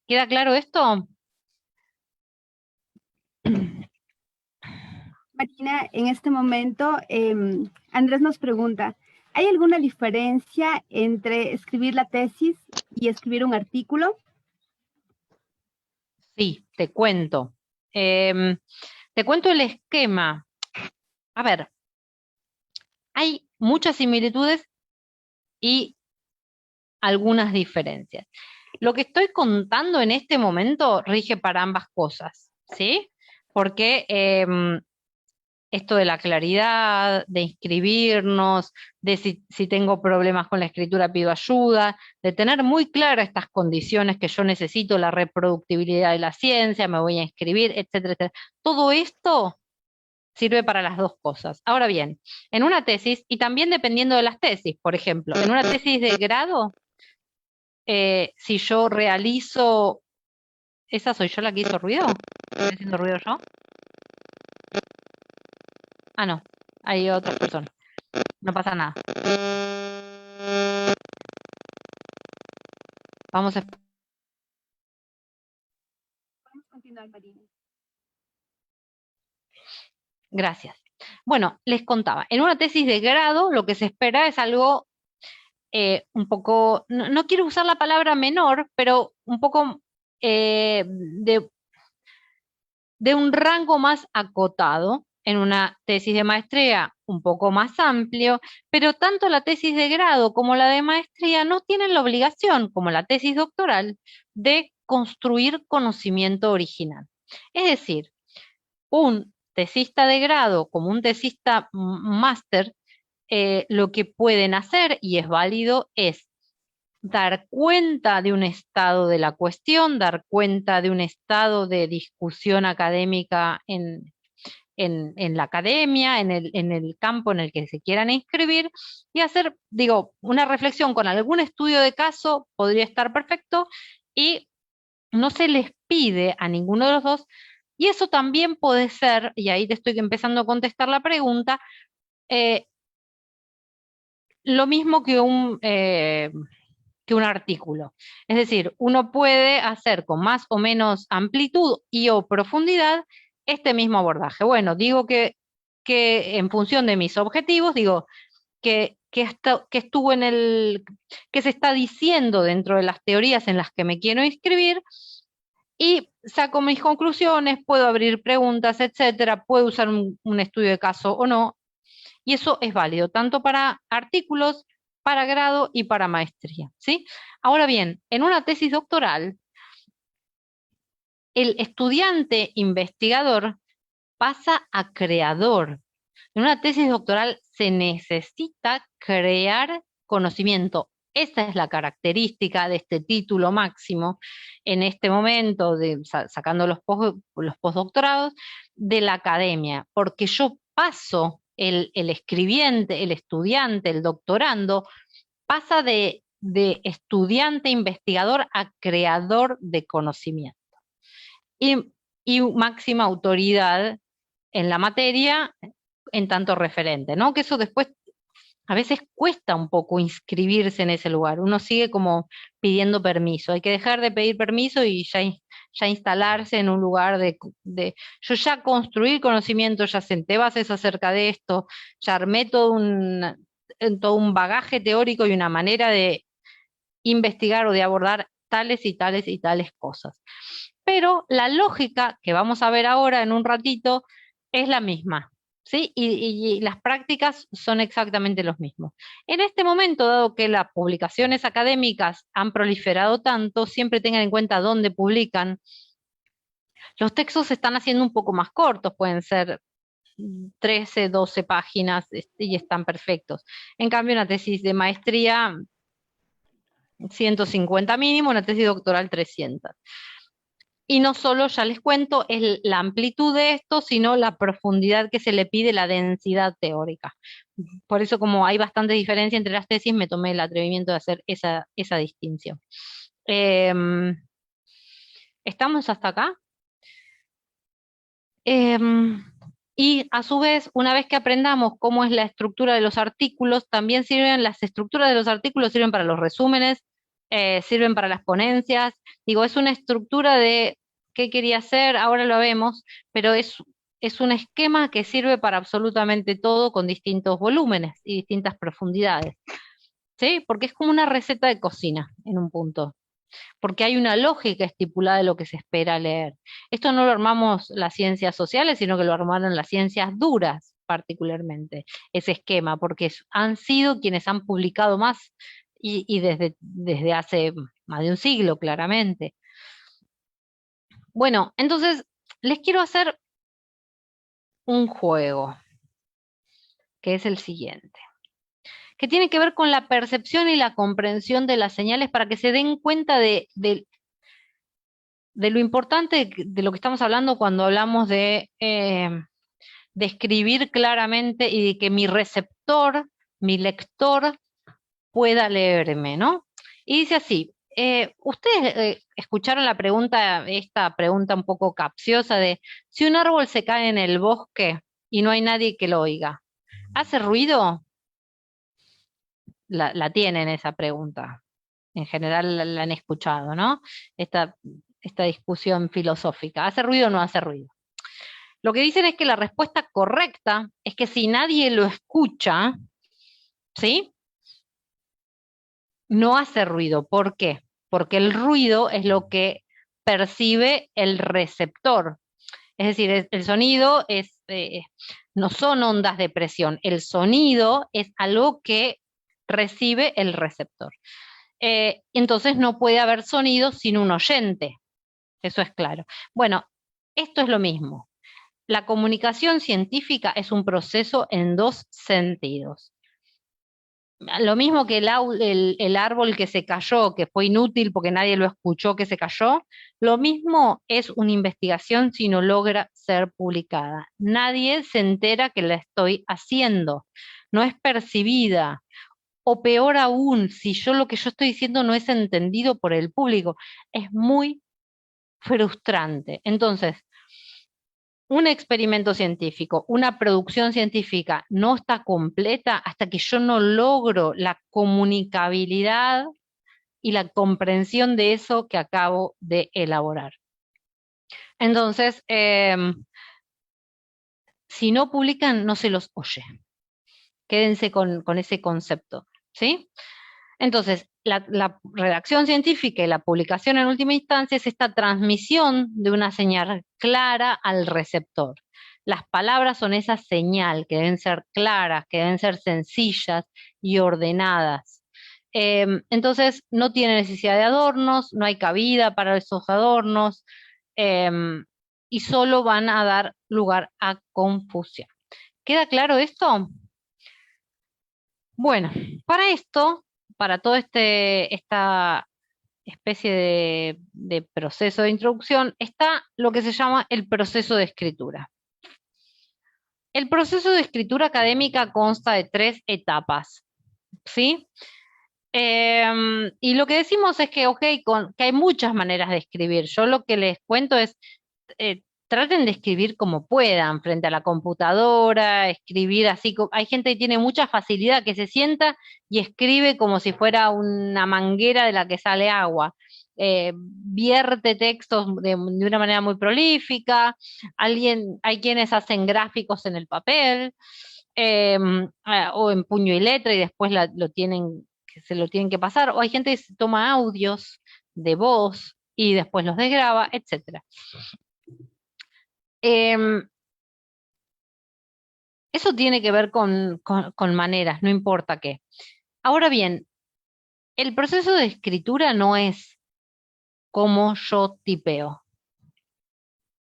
¿Queda claro esto? Marina, en este momento, Andrés nos pregunta, ¿hay alguna diferencia entre escribir la tesis y escribir un artículo? Sí, te cuento. Te cuento el esquema. A ver, hay muchas similitudes y algunas diferencias. Lo que estoy contando en este momento rige para ambas cosas, ¿sí? Porque esto de la claridad, de inscribirnos, de si tengo problemas con la escritura pido ayuda, de tener muy claras estas condiciones que yo necesito, la reproductibilidad de la ciencia, me voy a inscribir, etcétera, etcétera. Todo esto sirve para las dos cosas. Ahora bien, en una tesis, y también dependiendo de las tesis, por ejemplo, en una tesis de grado, si yo realizo, ¿esa soy yo la que hizo ruido? ¿Estoy haciendo ruido yo? Ah, no. hay otras personas. No pasa nada. Vamos a... Vamos a continuar, Marina. Gracias. Bueno, les contaba, en una tesis de grado lo que se espera es algo un poco, no quiero usar la palabra menor, pero un poco de un rango más acotado. En una tesis de maestría un poco más amplio, pero tanto la tesis de grado como la de maestría no tienen la obligación, como la tesis doctoral, de construir conocimiento original. Es decir, un tesista de grado como un tesista máster, lo que pueden hacer, y es válido, es dar cuenta de un estado de la cuestión, dar cuenta de un estado de discusión académica en la academia, en el campo en el que se quieran inscribir, y hacer, digo, una reflexión con algún estudio de caso podría estar perfecto, y no se les pide a ninguno de los dos, y eso también puede ser, y ahí te estoy empezando a contestar la pregunta, lo mismo que un artículo. Es decir, uno puede hacer con más o menos amplitud y o profundidad este mismo abordaje. Bueno, digo que en función de mis objetivos, digo que estuvo que se está diciendo dentro de las teorías en las que me quiero inscribir, y saco mis conclusiones, puedo abrir preguntas, etcétera, puedo usar un estudio de caso o no, y eso es válido tanto para artículos, para grado y para maestría, ¿sí? Ahora bien, en una tesis doctoral, el estudiante investigador pasa a creador. En una tesis doctoral se necesita crear conocimiento. Esa es la característica de este título máximo en este momento, sacando los postdoctorados, de la academia, porque yo paso, el escribiente, el estudiante, el doctorando, pasa de estudiante investigador a creador de conocimiento. Y máxima autoridad en la materia en tanto referente, ¿no? Que eso después a veces cuesta un poco inscribirse en ese lugar. Uno sigue como pidiendo permiso. Hay que dejar de pedir permiso y ya instalarse en un lugar yo ya construí conocimiento, ya senté bases acerca de esto, ya armé todo un bagaje teórico y una manera de investigar o de abordar tales y tales y tales cosas. Pero la lógica que vamos a ver ahora en un ratito es la misma, ¿sí? Y las prácticas son exactamente los mismos. En este momento, dado que las publicaciones académicas han proliferado tanto, siempre tengan en cuenta dónde publican. Los textos se están haciendo un poco más cortos, pueden ser 13, 12 páginas, y están perfectos. En cambio, una tesis de maestría, 150 mínimo, una tesis doctoral 300. Y no solo, ya les cuento, es la amplitud de esto, sino la profundidad que se le pide, la densidad teórica. Por eso, como hay bastante diferencia entre las tesis, me tomé el atrevimiento de hacer esa distinción. ¿Estamos hasta acá? Y a su vez, una vez que aprendamos cómo es la estructura de los artículos, también las estructuras de los artículos sirven para los resúmenes, sirven para las ponencias. Digo, es una estructura de qué quería hacer, ahora lo vemos, pero es un esquema que sirve para absolutamente todo, con distintos volúmenes y distintas profundidades, ¿sí? Porque es como una receta de cocina en un punto, porque hay una lógica estipulada de lo que se espera leer. Esto no lo armamos las ciencias sociales, sino que lo armaron las ciencias duras particularmente, ese esquema, porque han sido quienes han publicado más y desde hace más de un siglo, claramente. Bueno, entonces les quiero hacer un juego, que es el siguiente, que tiene que ver con la percepción y la comprensión de las señales, para que se den cuenta de lo importante de lo que estamos hablando cuando hablamos de escribir claramente y de que mi receptor, mi lector, pueda leerme, ¿no? Y dice así, ustedes escucharon esta pregunta un poco capciosa de si un árbol se cae en el bosque y no hay nadie que lo oiga, ¿Hace ruido? La tienen esa pregunta. En general la han escuchado, ¿no? Esta discusión filosófica. ¿Hace ruido o no hace ruido? Lo que dicen es que la respuesta correcta es que si nadie lo escucha, ¿sí? No hace ruido. ¿Por qué? Porque el ruido es lo que percibe el receptor. Es decir, el sonido no son ondas de presión, el sonido es algo que recibe el receptor. Entonces no puede haber sonido sin un oyente, eso es claro. Bueno, esto es lo mismo. La comunicación científica es un proceso en dos sentidos. Lo mismo que el árbol que se cayó, que fue inútil porque nadie lo escuchó que se cayó, lo mismo es una investigación si no logra ser publicada. Nadie se entera que la estoy haciendo, no es percibida. O peor aún, si lo que yo estoy diciendo no es entendido por el público, es muy frustrante. Entonces, un experimento científico, una producción científica no está completa hasta que yo no logro la comunicabilidad y la comprensión de eso que acabo de elaborar. Entonces, si no publican, no se los oye. Quédense con ese concepto, ¿sí? Entonces, la redacción científica y la publicación en última instancia es esta transmisión de una señal clara al receptor. Las palabras son esa señal que deben ser claras, que deben ser sencillas y ordenadas. Entonces, no tiene necesidad de adornos, no hay cabida para esos adornos y solo van a dar lugar a confusión. ¿Queda claro esto? Bueno, para esto, para toda esta especie de proceso de introducción, está lo que se llama el proceso de escritura. El proceso de escritura académica consta de 3 etapas, ¿sí? Y lo que decimos es que, que hay muchas maneras de escribir. Yo lo que les cuento es, traten de escribir como puedan, frente a la computadora, escribir así. Hay gente que tiene mucha facilidad, que se sienta y escribe como si fuera una manguera de la que sale agua. Vierte textos de una manera muy prolífica. Hay quienes hacen gráficos en el papel, o en puño y letra y después se lo tienen que pasar. O hay gente que se toma audios de voz y después los desgraba, etcétera. Eso tiene que ver con maneras, no importa qué. Ahora bien, el proceso de escritura no es como yo tipeo.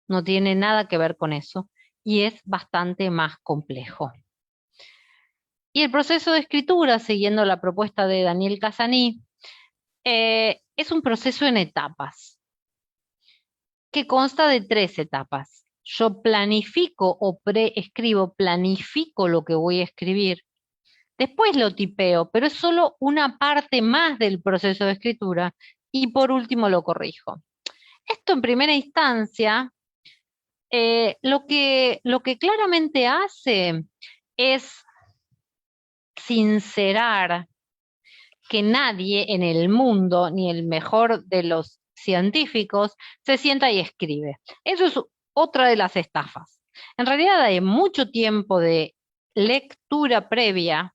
No tiene nada que ver con eso y es bastante más complejo. Y el proceso de escritura, siguiendo la propuesta de Daniel Casaní, es un proceso en etapas, que consta de 3 etapas. Yo planifico o preescribo, planifico lo que voy a escribir. Después lo tipeo, pero es solo una parte más del proceso de escritura. Y por último lo corrijo. Esto en primera instancia, lo que claramente hace es sincerar que nadie en el mundo, ni el mejor de los científicos, se sienta y escribe. Eso es otra de las estafas. En realidad hay mucho tiempo de lectura previa,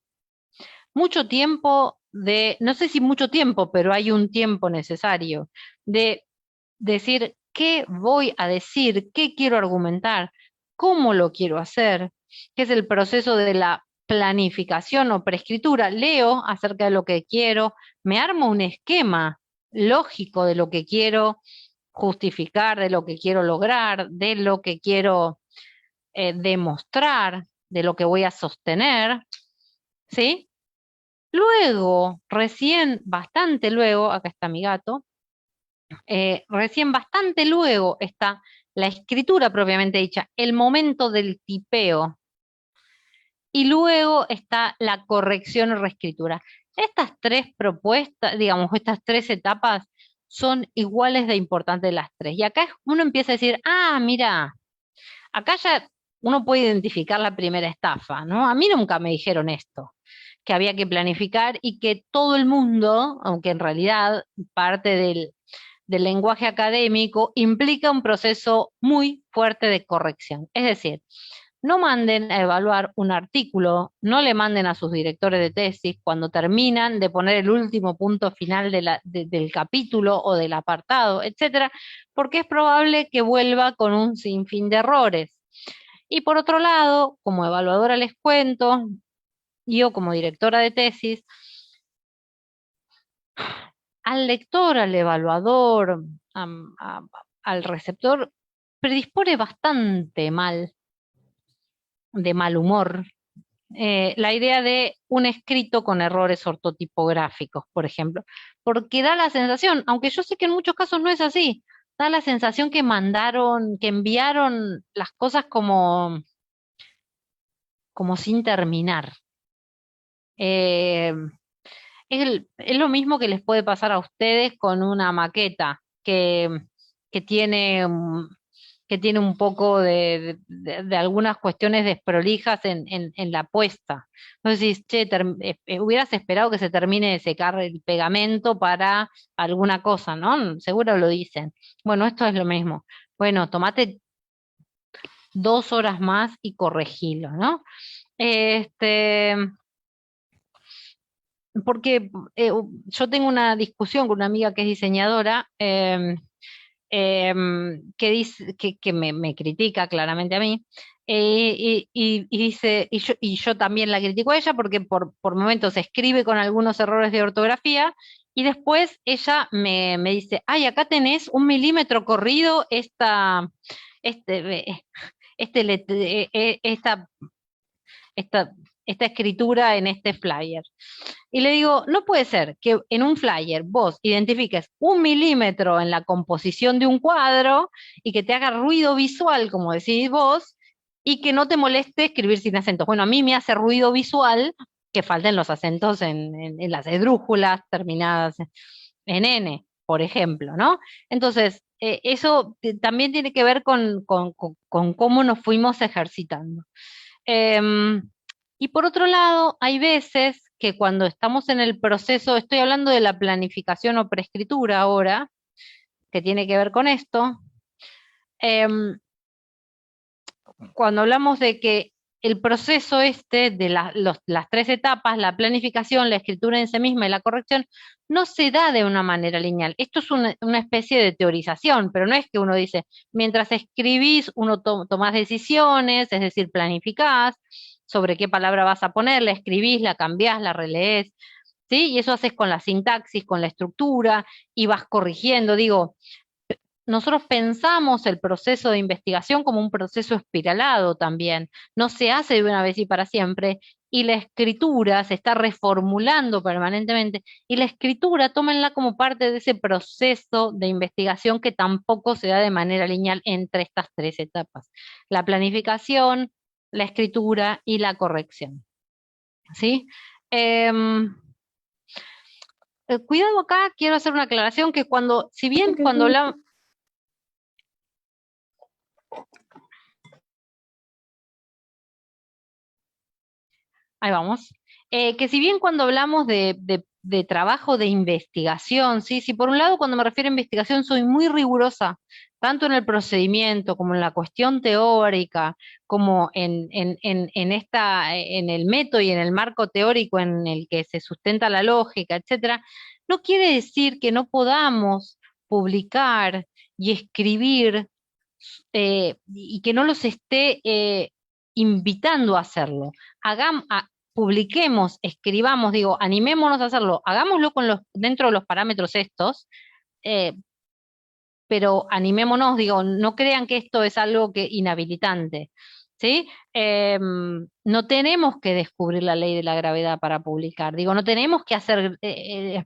mucho tiempo no sé si mucho tiempo, pero hay un tiempo necesario de decir qué voy a decir, qué quiero argumentar, cómo lo quiero hacer, que es el proceso de la planificación o preescritura. Leo acerca de lo que quiero, me armo un esquema lógico de lo que quiero justificar, de lo que quiero lograr, de lo que quiero demostrar, de lo que voy a sostener, ¿sí? Luego, bastante luego, acá está mi gato, recién bastante luego está la escritura propiamente dicha, el momento del tipeo, y luego está la corrección o reescritura. Estas 3 propuestas, digamos, estas 3 etapas son iguales de importantes las 3. Y acá uno empieza a decir, mira, acá ya uno puede identificar la primera estafa, ¿no? A mí nunca me dijeron esto, que había que planificar y que todo el mundo, aunque en realidad parte del lenguaje académico implica un proceso muy fuerte de corrección. Es decir, no manden a evaluar un artículo, no le manden a sus directores de tesis cuando terminan de poner el último punto final del capítulo o del apartado, etcétera, porque es probable que vuelva con un sinfín de errores. Y por otro lado, como evaluadora les cuento, yo como directora de tesis, al lector, al evaluador, al receptor, predispone bastante mal, de mal humor, la idea de un escrito con errores ortotipográficos, por ejemplo, porque da la sensación, aunque yo sé que en muchos casos no es así, da la sensación que mandaron, que enviaron las cosas como sin terminar. Eh, es lo mismo que les puede pasar a ustedes con una maqueta que tiene, que tiene un poco de algunas cuestiones desprolijas en la puesta. Entonces, che, hubieras esperado que se termine de secar el pegamento para alguna cosa, ¿no? Seguro lo dicen. Bueno, esto es lo mismo. Bueno, tomate 2 horas más y corregilo, ¿no? Este, porque yo tengo una discusión con una amiga que es diseñadora, que dice, que me critica claramente a mí, y dice, y yo también la critico a ella porque por momentos escribe con algunos errores de ortografía, y después ella me dice, ay, acá tenés 1 milímetro corrido este, esta, esta, esta escritura en este flyer. Y le digo, no puede ser que en un flyer vos identifiques 1 milímetro en la composición de un cuadro y que te haga ruido visual, como decís vos, y que no te moleste escribir sin acentos. Bueno, a mí me hace ruido visual que falten los acentos en las esdrújulas terminadas en N, por ejemplo, ¿no? Entonces, eso también tiene que ver con cómo nos fuimos ejercitando. Em, y por otro lado, hay veces que cuando estamos en el proceso, estoy hablando de la planificación o preescritura ahora, que tiene que ver con esto, em, cuando hablamos de que el proceso este de las 3 etapas, la planificación, la escritura en sí misma y la corrección, no se da de una manera lineal. Esto es una especie de teorización, pero no es que uno dice, mientras escribís, uno tomás decisiones, es decir, planificás sobre qué palabra vas a poner, la escribís, la cambiás, la relees, ¿sí? Y eso haces con la sintaxis, con la estructura, y vas corrigiendo. Digo, nosotros pensamos el proceso de investigación como un proceso espiralado también. No se hace de una vez y para siempre, y la escritura se está reformulando permanentemente, y la escritura, tómenla como parte de ese proceso de investigación que tampoco se da de manera lineal entre estas 3 etapas: la planificación, la escritura y la corrección. ¿Sí? Cuidado acá, quiero hacer una aclaración que si bien cuando hablamos... Ahí vamos. Que si bien cuando hablamos de trabajo de investigación, ¿sí? Si por un lado cuando me refiero a investigación soy muy rigurosa, tanto en el procedimiento como en la cuestión teórica, como en el método y en el marco teórico en el que se sustenta la lógica, etcétera, no quiere decir que no podamos publicar y escribir, y que no los esté invitando a hacerlo. Publiquemos, escribamos, digo, animémonos a hacerlo, hagámoslo dentro de los parámetros estos, eh, pero animémonos, digo, no crean que esto es algo inhabilitante, ¿sí? No tenemos que descubrir la ley de la gravedad para publicar, digo, no tenemos que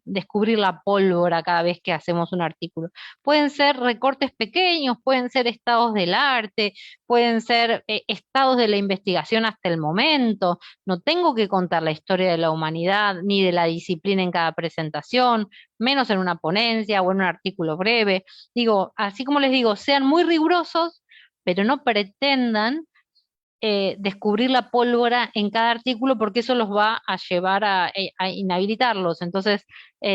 descubrir la pólvora cada vez que hacemos un artículo. Pueden ser recortes pequeños, pueden ser estados del arte, pueden ser estados de la investigación hasta el momento. No tengo que contar la historia de la humanidad ni de la disciplina en cada presentación, menos en una ponencia o en un artículo breve. Digo, así como les digo, sean muy rigurosos, pero no pretendan descubrir la pólvora en cada artículo porque eso los va a llevar a inhabilitarlos. Entonces,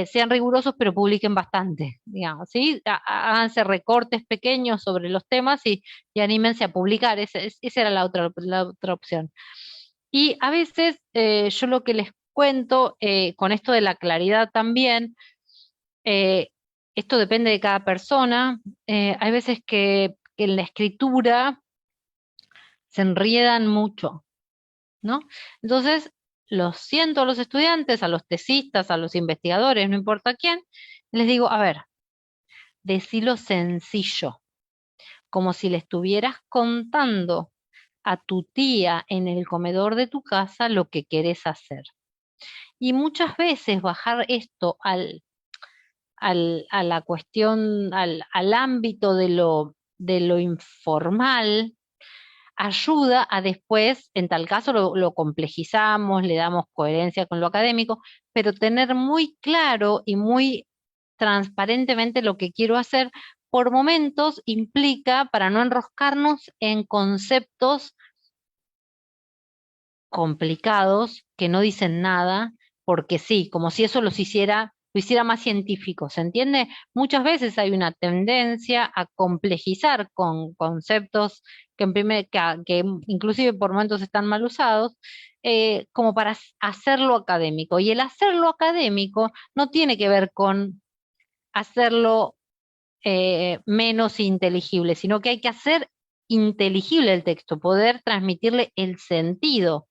sean rigurosos, pero publiquen bastante, digamos, ¿sí? Háganse recortes pequeños sobre los temas y anímense a publicar. Esa era la otra opción. Y a veces yo lo que les cuento con esto de la claridad también, eh, esto depende de cada persona. Hay veces que en la escritura se enriedan mucho, ¿no? Entonces, los siento a los estudiantes, a los tesistas, a los investigadores, no importa quién, les digo, a ver, decilo sencillo, como si le estuvieras contando a tu tía en el comedor de tu casa lo que querés hacer. Y muchas veces bajar esto a la cuestión, al ámbito de lo informal, ayuda a después, en tal caso lo complejizamos, le damos coherencia con lo académico, pero tener muy claro y muy transparentemente lo que quiero hacer, por momentos implica, para no enroscarnos en conceptos complicados que no dicen nada, porque sí, como si eso lo hiciera más científico, ¿se entiende? Muchas veces hay una tendencia a complejizar con conceptos que inclusive por momentos están mal usados, como para hacerlo académico. Y el hacerlo académico no tiene que ver con hacerlo menos inteligible, sino que hay que hacer inteligible el texto, poder transmitirle el sentido,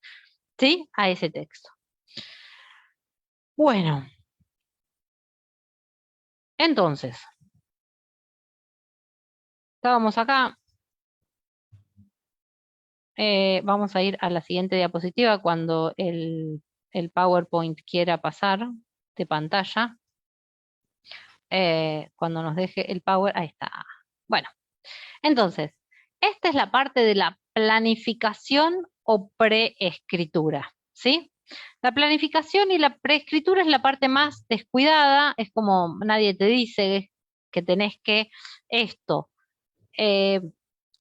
¿sí? A ese texto. Bueno, entonces, estábamos acá. Vamos a ir a la siguiente diapositiva cuando el PowerPoint quiera pasar de pantalla. Cuando nos deje el Power, ahí está. Bueno, entonces, esta es la parte de la planificación o preescritura, ¿sí? La planificación y la preescritura es la parte más descuidada, es como nadie te dice que tenés que esto.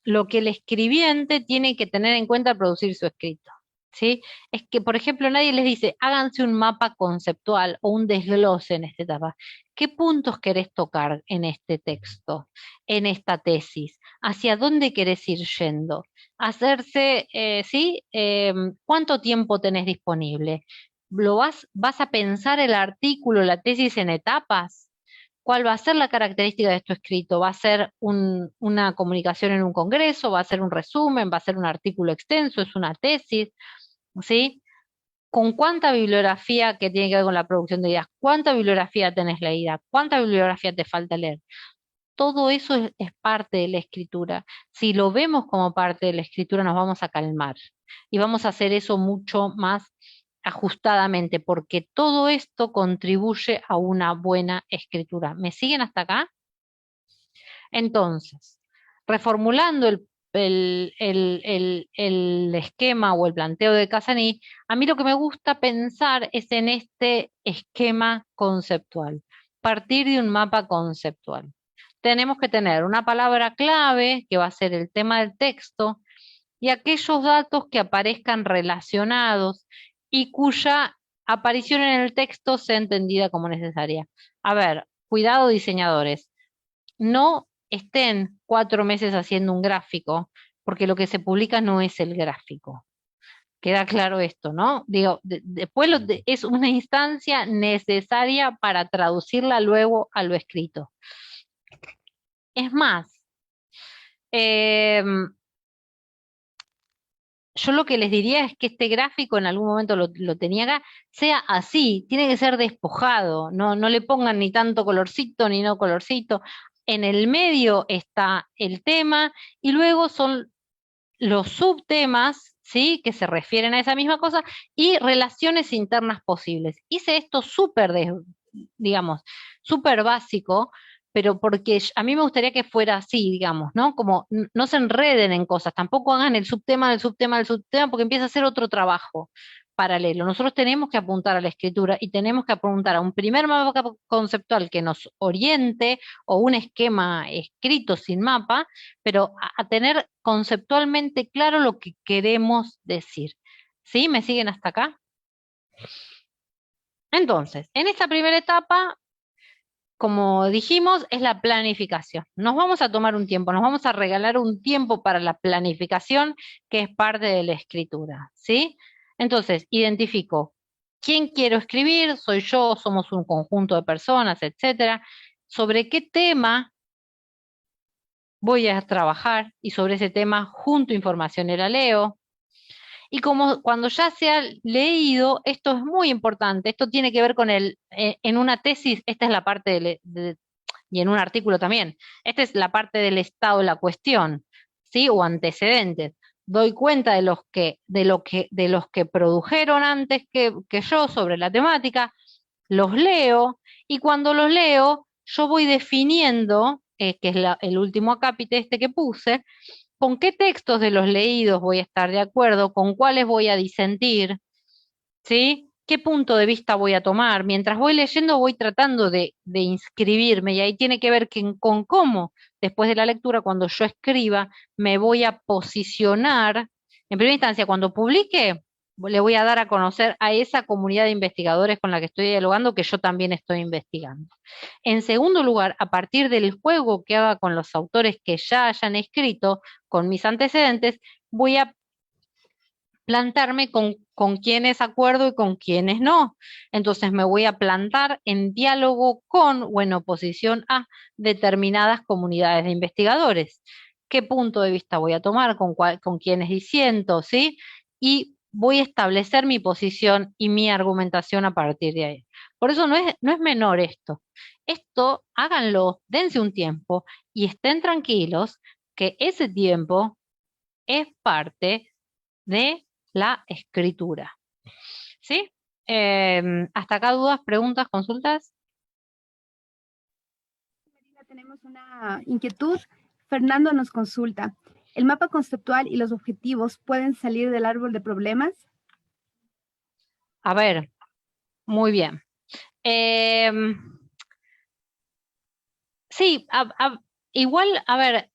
Lo que el escribiente tiene que tener en cuenta al producir su escrito, ¿sí? Es que, por ejemplo, nadie les dice, háganse un mapa conceptual o un desglose en esta etapa. ¿Qué puntos querés tocar en este texto, en esta tesis? ¿Hacia dónde querés ir yendo? Hacerse, ¿sí? ¿Cuánto tiempo tenés disponible? ¿Vas a pensar el artículo, la tesis en etapas? ¿Cuál va a ser la característica de esto escrito? ¿Va a ser una comunicación en un congreso? ¿Va a ser un resumen? ¿Va a ser un artículo extenso? ¿Es una tesis? ¿Sí? ¿Con cuánta bibliografía que tiene que ver con la producción de ideas? ¿Cuánta bibliografía tenés leída? ¿Cuánta bibliografía te falta leer? Todo eso es parte de la escritura. Si lo vemos como parte de la escritura, nos vamos a calmar y vamos a hacer eso mucho más ajustadamente, porque todo esto contribuye a una buena escritura. ¿Me siguen hasta acá? Entonces, reformulando el esquema o el planteo de Casani, a mí lo que me gusta pensar es en este esquema conceptual, partir de un mapa conceptual. Tenemos que tener una palabra clave, que va a ser el tema del texto, y aquellos datos que aparezcan relacionados y cuya aparición en el texto sea entendida como necesaria. A ver, cuidado diseñadores, no estén 4 meses haciendo un gráfico, porque lo que se publica no es el gráfico. Queda claro esto, ¿no? Digo, después es una instancia necesaria para traducirla luego a lo escrito. Es más, yo lo que les diría es que este gráfico, en algún momento lo tenía acá, sea así, tiene que ser despojado, no le pongan ni tanto colorcito ni no colorcito. En el medio está el tema y luego son los subtemas, ¿sí? Que se refieren a esa misma cosa y relaciones internas posibles. Hice esto digamos, súper básico, pero porque a mí me gustaría que fuera así, digamos, ¿no? Como no se enreden en cosas, tampoco hagan el subtema del subtema del subtema, porque empieza a ser otro trabajo. paralelo. Nosotros tenemos que apuntar a la escritura y tenemos que apuntar a un primer mapa conceptual que nos oriente o un esquema escrito sin mapa, pero a tener conceptualmente claro lo que queremos decir. ¿Sí? ¿Me siguen hasta acá? Entonces, en esta primera etapa, como dijimos, es la planificación. Nos vamos a tomar un tiempo, nos vamos a regalar un tiempo para la planificación, que es parte de la escritura, ¿sí? Entonces, identifico quién quiero escribir, soy yo, somos un conjunto de personas, etcétera. Sobre qué tema voy a trabajar y sobre ese tema junto información y la leo. Y como cuando ya se ha leído, esto es muy importante, esto tiene que ver con en una tesis, esta es la parte y en un artículo también, esta es la parte del estado de la cuestión, ¿sí? O antecedentes. Doy cuenta de los que produjeron antes que yo sobre la temática, los leo, y cuando los leo, yo voy definiendo, que es el último acápite este que puse, con qué textos de los leídos voy a estar de acuerdo, con cuáles voy a disentir, ¿sí? ¿Qué punto de vista voy a tomar? Mientras voy leyendo voy tratando de inscribirme y ahí tiene que ver con cómo, después de la lectura, cuando yo escriba, me voy a posicionar. En primera instancia, cuando publique, le voy a dar a conocer a esa comunidad de investigadores con la que estoy dialogando que yo también estoy investigando. En segundo lugar, a partir del juego que haga con los autores que ya hayan escrito, con mis antecedentes, voy a plantarme con quienes acuerdo y con quienes no. Entonces me voy a plantar en diálogo con o en oposición a determinadas comunidades de investigadores. ¿Qué punto de vista voy a tomar? ¿Con quiénes disiento? ¿Sí? Y voy a establecer mi posición y mi argumentación a partir de ahí. Por eso no es menor esto. Esto háganlo, dense un tiempo y estén tranquilos que ese tiempo es parte de la escritura. ¿Sí? ¿Hasta acá dudas, preguntas, consultas? Marina, tenemos una inquietud. Fernando nos consulta. ¿El mapa conceptual y los objetivos pueden salir del árbol de problemas? A ver, muy bien. Sí, igual, a ver,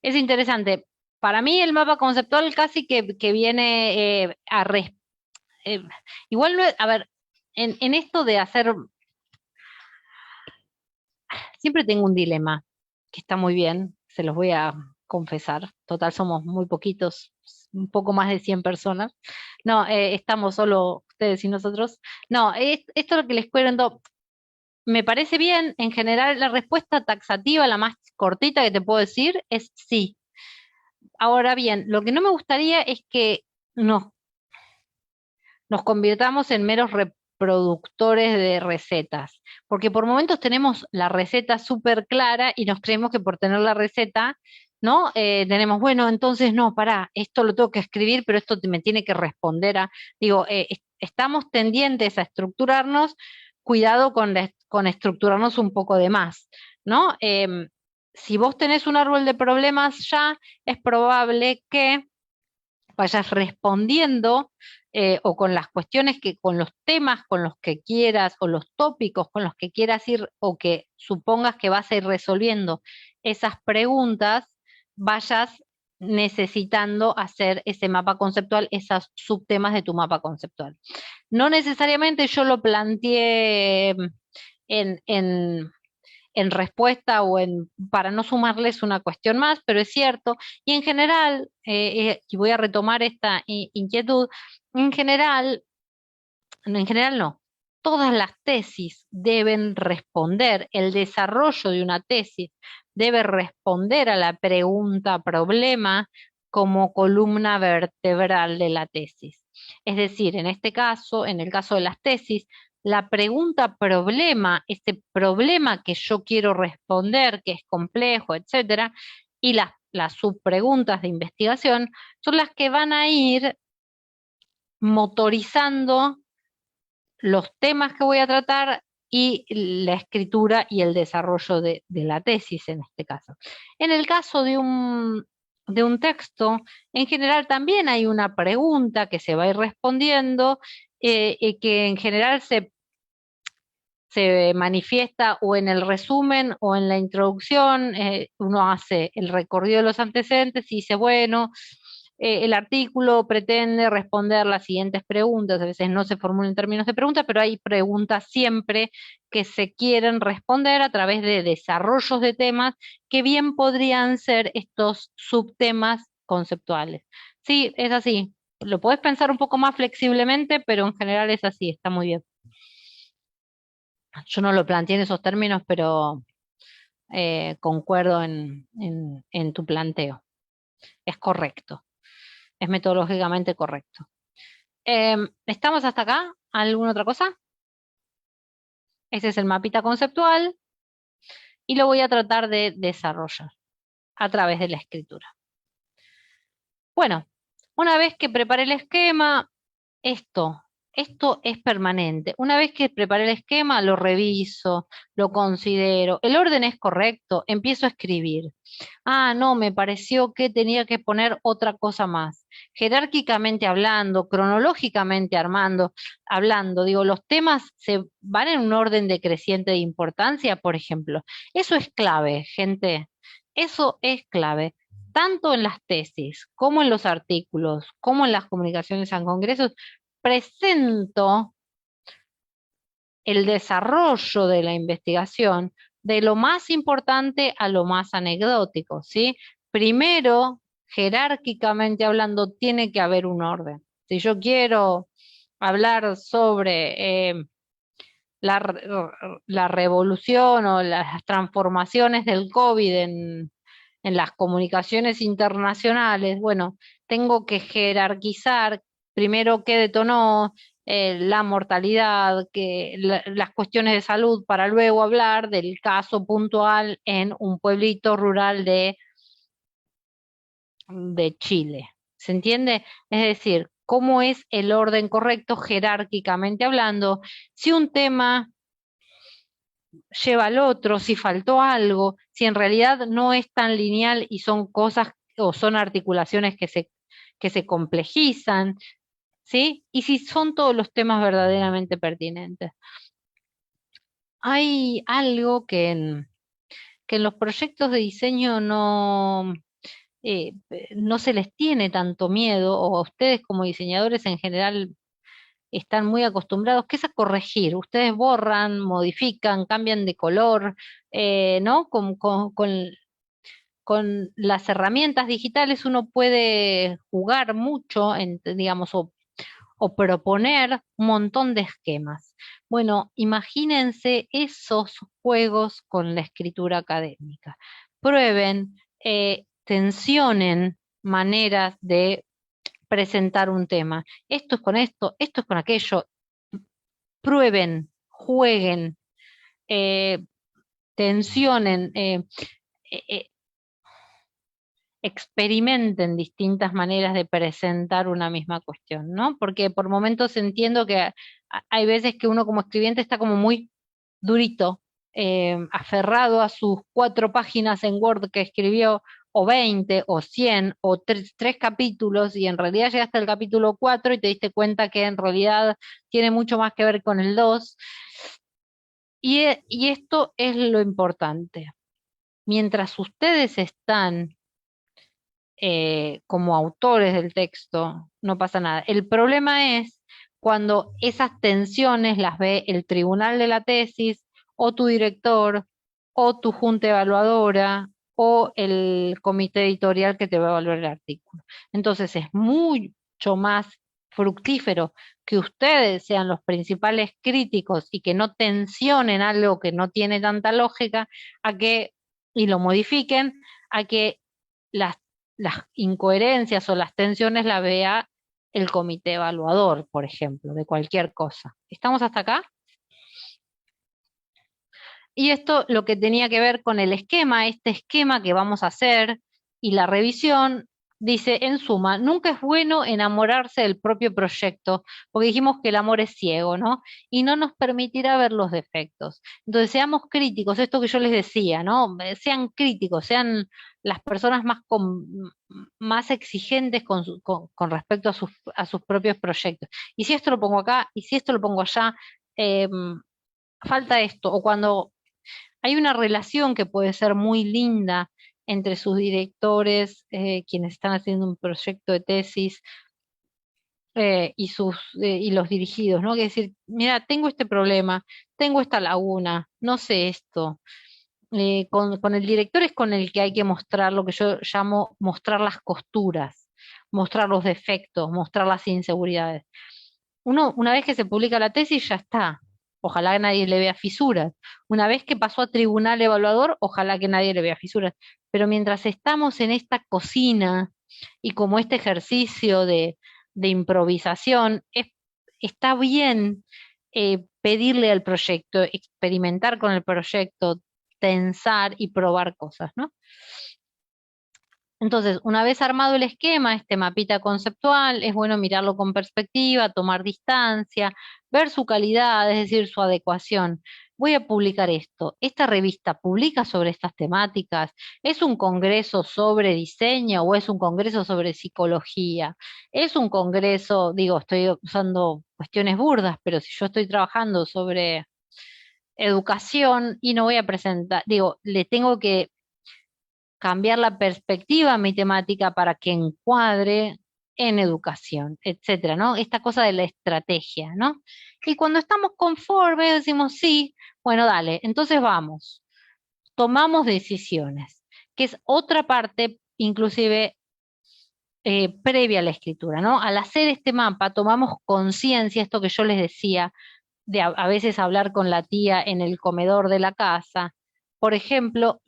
es interesante. Para mí el mapa conceptual casi que viene igual, a ver, en esto de hacer, siempre tengo un dilema, que está muy bien, se los voy a confesar. Total, somos muy poquitos, un poco más de 100 personas. No, estamos solo ustedes y nosotros. No, esto es lo que les cuento. Me parece bien, en general la respuesta taxativa, la más cortita que te puedo decir, es sí. Ahora bien, lo que no me gustaría es que nos convirtamos en meros reproductores de recetas, porque por momentos tenemos la receta súper clara y nos creemos que por tener la receta, ¿no? Tenemos, bueno, entonces no, pará, esto lo tengo que escribir, pero esto me tiene que responder a, digo, estamos tendientes a estructurarnos, cuidado con estructurarnos un poco de más, ¿no? Si vos tenés un árbol de problemas ya, es probable que vayas respondiendo o con las cuestiones con los temas con los que quieras o los tópicos con los que quieras ir o que supongas que vas a ir resolviendo esas preguntas, vayas necesitando hacer ese mapa conceptual, esos subtemas de tu mapa conceptual. No necesariamente yo lo planteé en respuesta o para no sumarles una cuestión más, pero es cierto, y en general, y voy a retomar esta inquietud, en general no, todas las tesis deben responder, el desarrollo de una tesis debe responder a la pregunta problema como columna vertebral de la tesis. Es decir, en este caso, en el caso de las tesis, la pregunta problema, ese problema que yo quiero responder, que es complejo, etcétera, y las subpreguntas de investigación son las que van a ir motorizando los temas que voy a tratar y la escritura y el desarrollo de la tesis en este caso. En el caso de un de un texto, en general también hay una pregunta que se va a ir respondiendo y que en general se manifiesta o en el resumen o en la introducción. Uno hace el recorrido de los antecedentes y dice, bueno, el artículo pretende responder las siguientes preguntas. A veces no se formulan en términos de preguntas, pero hay preguntas siempre que se quieren responder a través de desarrollos de temas que bien podrían ser estos subtemas conceptuales. Sí, es así. Lo podés pensar un poco más flexiblemente, pero en general es así, está muy bien. Yo no lo planteé en esos términos, pero concuerdo en tu planteo. Es correcto, es metodológicamente correcto. ¿Estamos hasta acá? ¿Alguna otra cosa? Ese es el mapita conceptual y lo voy a tratar de desarrollar a través de la escritura. Bueno, una vez que preparé el esquema, esto es permanente. Una vez que preparé el esquema, lo reviso, lo considero. El orden es correcto, empiezo a escribir. Ah, no, me pareció que tenía que poner otra cosa más. Jerárquicamente hablando, cronológicamente hablando, digo, los temas se van en un orden decreciente de importancia, por ejemplo. Eso es clave, gente. Eso es clave. Tanto en las tesis, como en los artículos, como en las comunicaciones en congresos, presento el desarrollo de la investigación de lo más importante a lo más anecdótico, ¿sí? Primero, jerárquicamente hablando, tiene que haber un orden. Si yo quiero hablar sobre la revolución o las transformaciones del COVID en las comunicaciones internacionales, bueno, tengo que jerarquizar primero qué detonó la mortalidad, las cuestiones de salud, para luego hablar del caso puntual en un pueblito rural de Chile. ¿Se entiende? Es decir, cómo es el orden correcto jerárquicamente hablando. Si un tema lleva al otro, si faltó algo, si en realidad no es tan lineal y son cosas o son articulaciones que se complejizan, ¿sí? Y si son todos los temas verdaderamente pertinentes. Hay algo que en los proyectos de diseño no se les tiene tanto miedo, o a ustedes como diseñadores en general están muy acostumbrados, que es a corregir. Ustedes borran, modifican, cambian de color, ¿no? Con las herramientas digitales uno puede jugar mucho, digamos, o proponer un montón de esquemas. Bueno, imagínense esos juegos con la escritura académica. Prueben, tensionen maneras de presentar un tema. Esto es con aquello. Prueben, jueguen, eh, tensionen, eh, experimenten distintas maneras de presentar una misma cuestión, ¿no? Porque por momentos entiendo que hay veces que uno como escribiente está como muy durito, aferrado a sus 4 páginas en Word que escribió, o 20, o 100, o 3 capítulos, y en realidad llegaste al capítulo 4 y te diste cuenta que en realidad tiene mucho más que ver con el 2. Y esto es lo importante. Mientras ustedes están como autores del texto, no pasa nada. El problema es cuando esas tensiones las ve el tribunal de la tesis, o tu director, o tu junta evaluadora, o el comité editorial que te va a evaluar el artículo. Entonces es mucho más fructífero que ustedes sean los principales críticos y que no tensionen algo que no tiene tanta lógica, y lo modifiquen, a que las incoherencias o las tensiones la vea el comité evaluador, por ejemplo, de cualquier cosa. ¿Estamos hasta acá? Y esto lo que tenía que ver con el esquema, este esquema que vamos a hacer y la revisión, dice, en suma, nunca es bueno enamorarse del propio proyecto, porque dijimos que el amor es ciego, ¿no? Y no nos permitirá ver los defectos. Entonces, seamos críticos, esto que yo les decía, ¿no? Sean críticos, sean las personas más exigentes con respecto a sus propios proyectos. Y si esto lo pongo acá, y si esto lo pongo allá, falta esto, o cuando hay una relación que puede ser muy linda entre sus directores, quienes están haciendo un proyecto de tesis, y los dirigidos, ¿no? Que decir, mira, tengo este problema, tengo esta laguna, no sé esto. Con el director es con el que hay que mostrar lo que yo llamo mostrar las costuras, mostrar los defectos, mostrar las inseguridades. Una vez que se publica la tesis, ya está. Ojalá que nadie le vea fisuras. Una vez que pasó a tribunal evaluador, ojalá que nadie le vea fisuras. Pero mientras estamos en esta cocina y como este ejercicio de improvisación, está bien pedirle al proyecto, experimentar con el proyecto, tensar y probar cosas, ¿no? Entonces, una vez armado el esquema, este mapita conceptual, es bueno mirarlo con perspectiva, tomar distancia, ver su calidad, es decir, su adecuación. Voy a publicar esto. ¿Esta revista publica sobre estas temáticas? ¿Es un congreso sobre diseño o es un congreso sobre psicología? ¿Es un congreso, digo, estoy usando cuestiones burdas, pero si yo estoy trabajando sobre educación y no voy a presentar, digo, le tengo que cambiar la perspectiva a mi temática para que encuadre en educación, etcétera, ¿no? Esta cosa de la estrategia, ¿no? Y cuando estamos conformes decimos, sí, bueno, dale, entonces vamos, tomamos decisiones, que es otra parte, inclusive previa a la escritura, ¿no? Al hacer este mapa tomamos conciencia, esto que yo les decía, de a veces hablar con la tía en el comedor de la casa. Por ejemplo,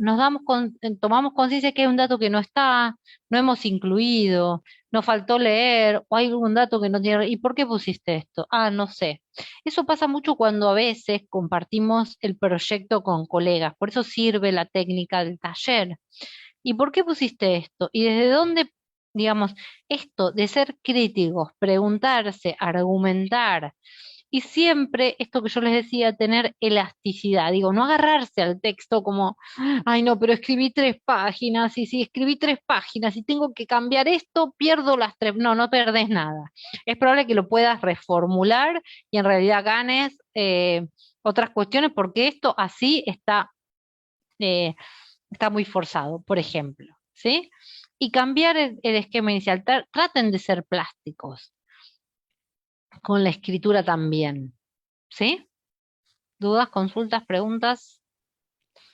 tomamos conciencia que hay un dato que no está, no hemos incluido, nos faltó leer, o hay algún dato que no tiene. ¿Y por qué pusiste esto? Ah, no sé. Eso pasa mucho cuando a veces compartimos el proyecto con colegas, por eso sirve la técnica del taller. ¿Y por qué pusiste esto? ¿Y desde dónde, digamos, esto de ser críticos, preguntarse, argumentar? Y siempre, esto que yo les decía, tener elasticidad, digo, no agarrarse al texto como, ay no, pero escribí 3 páginas, y si escribí 3 páginas y tengo que cambiar esto, pierdo las 3, no, no perdés nada. Es probable que lo puedas reformular y en realidad ganes otras cuestiones porque esto así está muy forzado, por ejemplo, ¿sí? Y cambiar el esquema inicial, traten de ser plásticos con la escritura también. ¿Sí? ¿Dudas, consultas, preguntas?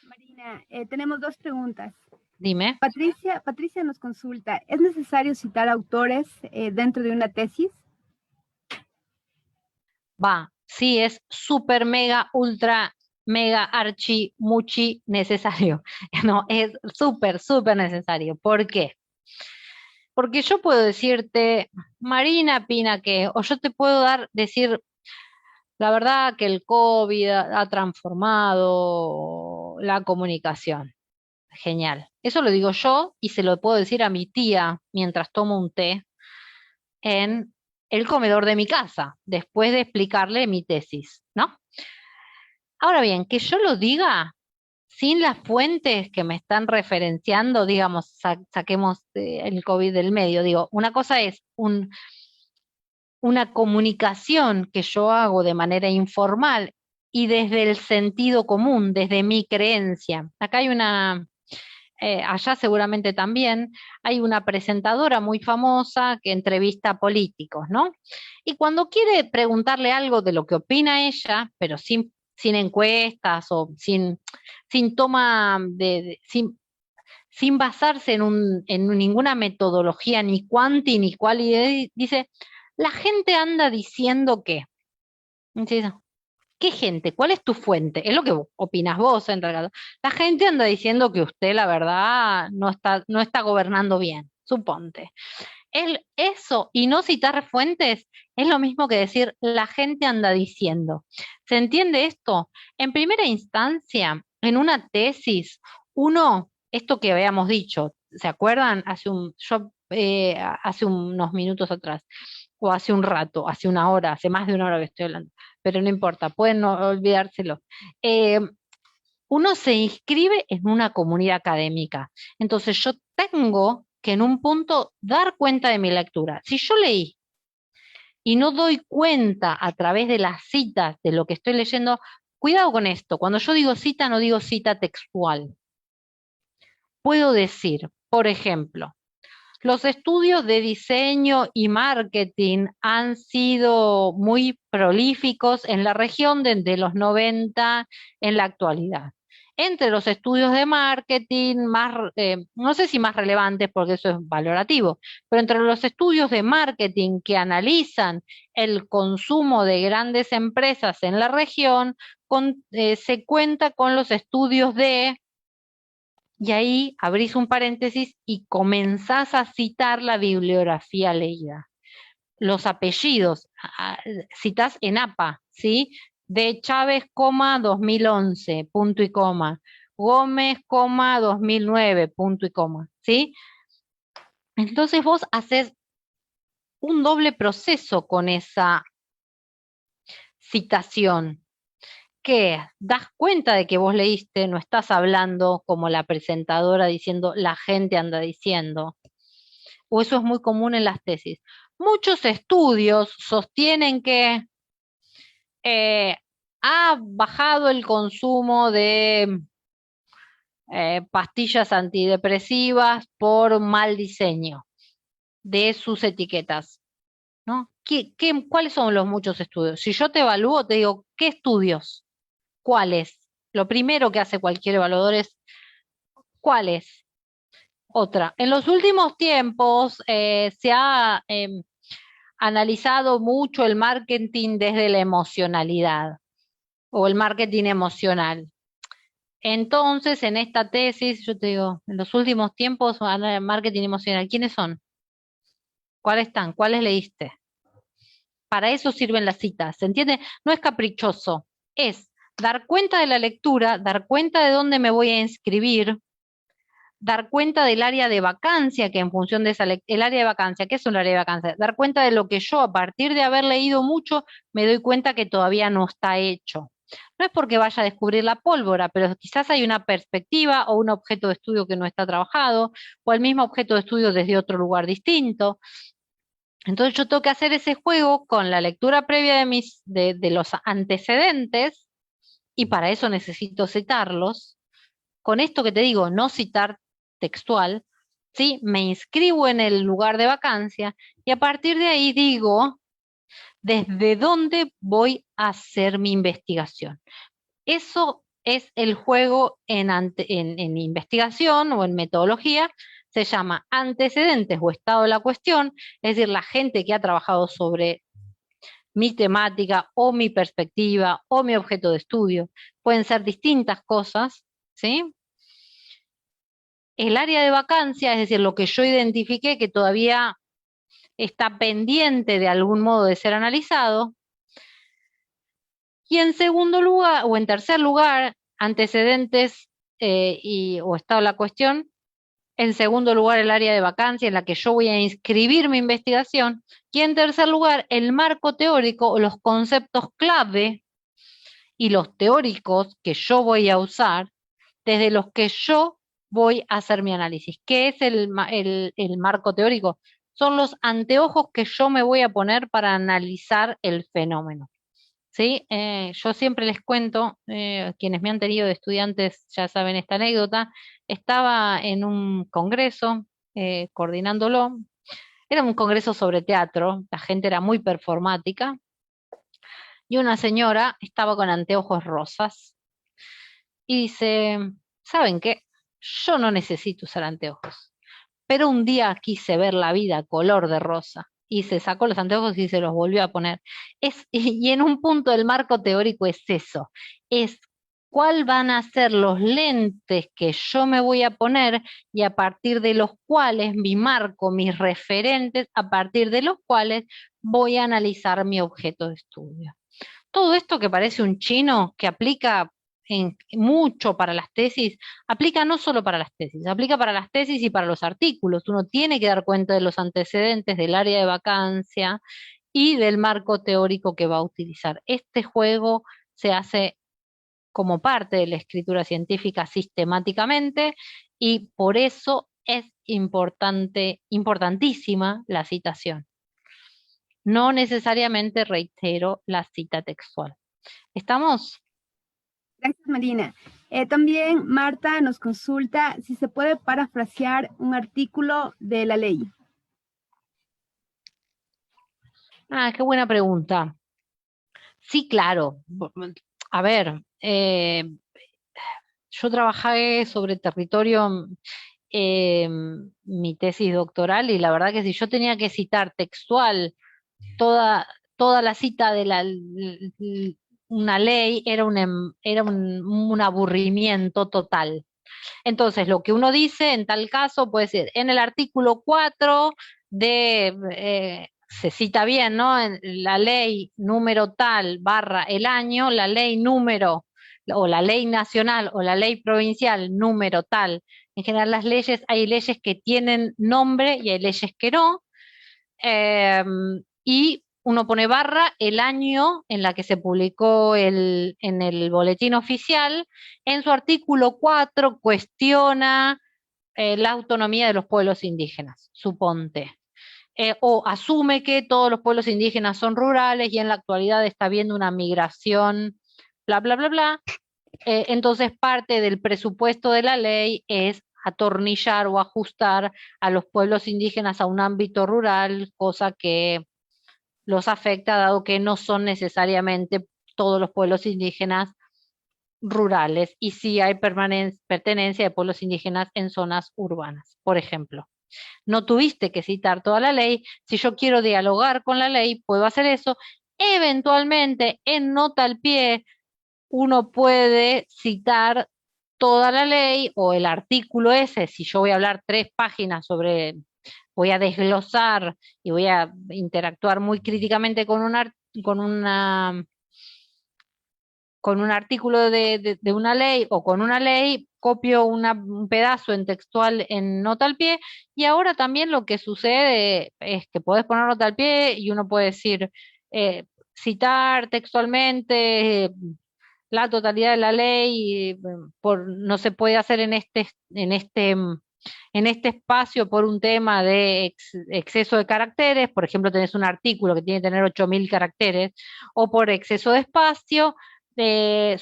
Marina, tenemos 2 preguntas. Dime. Patricia nos consulta, ¿es necesario citar autores dentro de una tesis? Va, sí, es súper, mega, ultra, mega, archi, muchi necesario. No, es súper, súper necesario. ¿Por qué? Porque yo puedo decirte, Marina opina que, o yo te puedo decir, la verdad que el COVID ha transformado la comunicación. Genial. Eso lo digo yo y se lo puedo decir a mi tía mientras tomo un té en el comedor de mi casa, después de explicarle mi tesis, ¿no? Ahora bien, que yo lo diga sin las fuentes que me están referenciando, digamos, saquemos el COVID del medio, digo, una cosa es una comunicación que yo hago de manera informal y desde el sentido común, desde mi creencia. Acá hay allá seguramente también, hay una presentadora muy famosa que entrevista a políticos, ¿no? Y cuando quiere preguntarle algo de lo que opina ella, pero sin encuestas o sin toma sin basarse en ninguna metodología, ni cuanti ni quali, dice, la gente anda diciendo que. Dice, ¿qué gente? ¿Cuál es tu fuente? Es lo que opinas vos, en realidad. La gente anda diciendo que usted, la verdad, no está gobernando bien, suponte. Eso y no citar fuentes es lo mismo que decir la gente anda diciendo. ¿Se entiende esto? En primera instancia, en una tesis, esto que habíamos dicho, ¿se acuerdan? Hace unos minutos atrás, o hace un rato, hace una hora, hace más de una hora que estoy hablando, pero no importa, pueden no olvidárselo. Eh, Uno se inscribe en una comunidad académica, entonces yo tengo que en un punto dar cuenta de mi lectura. Si yo leí y no doy cuenta a través de las citas de lo que estoy leyendo, cuidado con esto, cuando yo digo cita no digo cita textual. Puedo decir, por ejemplo, los estudios de diseño y marketing han sido muy prolíficos en la región desde los 90 en la actualidad. Entre los estudios de marketing no sé si más relevantes porque eso es valorativo, pero entre los estudios de marketing que analizan el consumo de grandes empresas en la región, se cuenta con los estudios y ahí abrís un paréntesis y comenzás a citar la bibliografía leída. Los apellidos, citás en APA, ¿sí? De Chávez, 2011, punto y coma. Gómez, 2009, punto y coma, ¿sí? Entonces vos haces un doble proceso con esa citación. ¿Qué? Das cuenta de que vos leíste, no estás hablando como la presentadora diciendo la gente anda diciendo, o eso es muy común en las tesis. Muchos estudios sostienen que ha bajado el consumo de pastillas antidepresivas por mal diseño de sus etiquetas, ¿no? ¿Cuáles son los muchos estudios? Si yo te evalúo, te digo, ¿qué estudios? ¿Cuáles? Lo primero que hace cualquier evaluador es, ¿cuáles? Otra. En los últimos tiempos se ha analizado mucho el marketing desde la emocionalidad o el marketing emocional. Entonces, en esta tesis, yo te digo, en los últimos tiempos, marketing emocional, ¿quiénes son? ¿Cuáles están? ¿Cuáles leíste? Para eso sirven las citas, ¿se entiende? No es caprichoso, es dar cuenta de la lectura, dar cuenta de dónde me voy a inscribir, dar cuenta del área de vacancia, que en función de el área de vacancia, ¿qué es un área de vacancia? Dar cuenta de lo que yo, a partir de haber leído mucho, me doy cuenta que todavía no está hecho. No es porque vaya a descubrir la pólvora, pero quizás hay una perspectiva o un objeto de estudio que no está trabajado, o el mismo objeto de estudio desde otro lugar distinto. Entonces yo tengo que hacer ese juego con la lectura previa de los antecedentes, y para eso necesito citarlos. Con esto que te digo, no citar textual, ¿sí? Me inscribo en el lugar de vacancia y a partir de ahí digo desde dónde voy a hacer mi investigación. Eso es el juego en investigación o en metodología, se llama antecedentes o estado de la cuestión, es decir, la gente que ha trabajado sobre mi temática o mi perspectiva o mi objeto de estudio. Pueden ser distintas cosas, ¿sí? El área de vacancia, es decir, lo que yo identifiqué que todavía está pendiente de algún modo de ser analizado. Y en segundo lugar, o en tercer lugar, antecedentes o estado de la cuestión. En segundo lugar, el área de vacancia en la que yo voy a inscribir mi investigación. Y en tercer lugar, el marco teórico o los conceptos clave y los teóricos que yo voy a usar, desde los que yo voy a hacer mi análisis. ¿Qué es el marco teórico? Son los anteojos que yo me voy a poner para analizar el fenómeno. ¿Sí? Yo siempre les cuento, quienes me han tenido de estudiantes ya saben esta anécdota, estaba en un congreso coordinándolo, era un congreso sobre teatro, la gente era muy performática, y una señora estaba con anteojos rosas, y dice, ¿saben qué? Yo no necesito usar anteojos, pero un día quise ver la vida color de rosa, y se sacó los anteojos y se los volvió a poner. Y en un punto del marco teórico es eso, es cuál van a ser los lentes que yo me voy a poner y a partir de los cuales mi marco, mis referentes, a partir de los cuales voy a analizar mi objeto de estudio. Todo esto que parece un chino que aplica mucho para las tesis, aplica no solo para las tesis, aplica para las tesis y para los artículos. Uno tiene que dar cuenta de los antecedentes del área de vacancia y del marco teórico que va a utilizar. Este juego se hace como parte de la escritura científica sistemáticamente y por eso es importantísima la citación. No necesariamente reitero la cita textual. ¿Estamos? Gracias, Marina. También Marta nos consulta si se puede parafrasear un artículo de la ley. Ah, qué buena pregunta. Sí, claro. A ver, yo trabajé sobre territorio mi tesis doctoral y la verdad que si yo tenía que citar textual toda la cita de una ley era un aburrimiento total. Entonces, lo que uno dice en tal caso puede ser, en el artículo 4 se cita bien, ¿no? En la ley número tal barra el año, la ley número, o la ley nacional o la ley provincial número tal. En general las leyes, hay leyes que tienen nombre y hay leyes que no. Y uno pone barra el año en la que se publicó en el boletín oficial. En su artículo 4 cuestiona la autonomía de los pueblos indígenas, suponte. O asume que todos los pueblos indígenas son rurales y en la actualidad está habiendo una migración, bla, bla, bla, bla. Entonces parte del presupuesto de la ley es atornillar o ajustar a los pueblos indígenas a un ámbito rural, cosa que los afecta dado que no son necesariamente todos los pueblos indígenas rurales y sí hay pertenencia de pueblos indígenas en zonas urbanas, por ejemplo. No tuviste que citar toda la ley, si yo quiero dialogar con la ley, puedo hacer eso. Eventualmente, en nota al pie, uno puede citar toda la ley o el artículo ese, si yo voy a hablar 3 páginas sobre, voy a desglosar y voy a interactuar muy críticamente con un artículo de una ley o con una ley, copio un pedazo en textual en nota al pie, y ahora también lo que sucede es que podés poner nota al pie y uno puede decir, citar textualmente la totalidad de la ley, no se puede hacer en este espacio por un tema de exceso de caracteres, por ejemplo tenés un artículo que tiene que tener 8.000 caracteres, o por exceso de espacio, eh,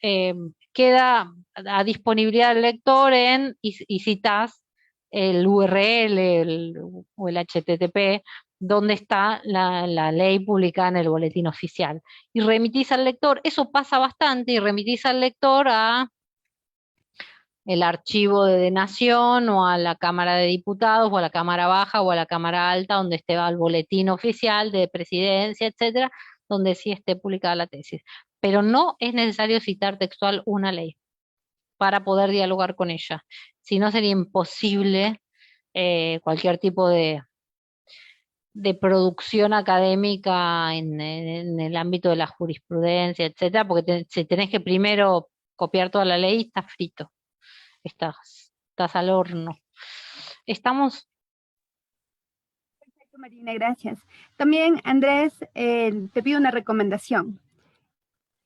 eh, queda a disponibilidad del lector y citas el URL o el HTTP donde está la ley publicada en el boletín oficial. Y remitís al lector, eso pasa bastante, y remitís al lector a el archivo de Nación o a la Cámara de Diputados o a la Cámara Baja o a la Cámara Alta donde esté el boletín oficial de presidencia, etcétera, donde sí esté publicada la tesis. Pero no es necesario citar textual una ley para poder dialogar con ella. Si no, sería imposible cualquier tipo de producción académica en el ámbito de la jurisprudencia, etcétera, porque si tenés que primero copiar toda la ley, está frito. Estás al horno. ¿Estamos? Perfecto, Marina, gracias. También, Andrés, te pido una recomendación.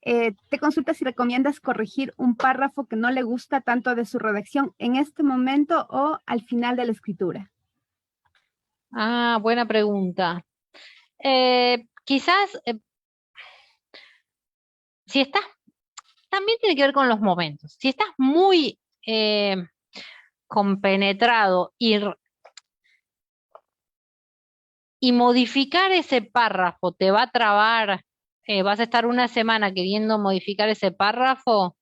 Te consulta si recomiendas corregir un párrafo que no le gusta tanto de su redacción en este momento o al final de la escritura. Ah, buena pregunta. Quizás, si estás, también tiene que ver con los momentos. Si estás muy compenetrado y modificar ese párrafo te va a trabar, vas a estar una semana queriendo modificar ese párrafo,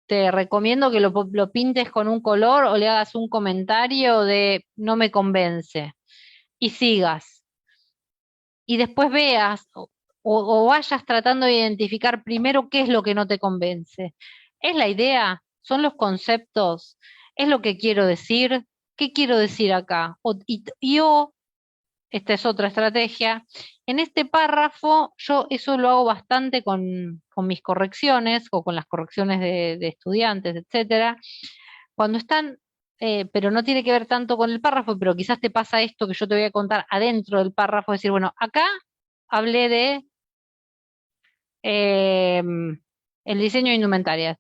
te recomiendo que lo pintes con un color o le hagas un comentario de no me convence y sigas. Y después veas o vayas tratando de identificar primero qué es lo que no te convence. ¿Es la idea? ¿Son los conceptos? ¿Es lo que quiero decir? ¿Qué quiero decir acá? esta es otra estrategia. En este párrafo, yo eso lo hago bastante con mis correcciones o con las correcciones de estudiantes, etcétera. Cuando están, pero no tiene que ver tanto con el párrafo, pero quizás te pasa esto que yo te voy a contar adentro del párrafo, decir, bueno, acá hablé de el diseño de indumentarias.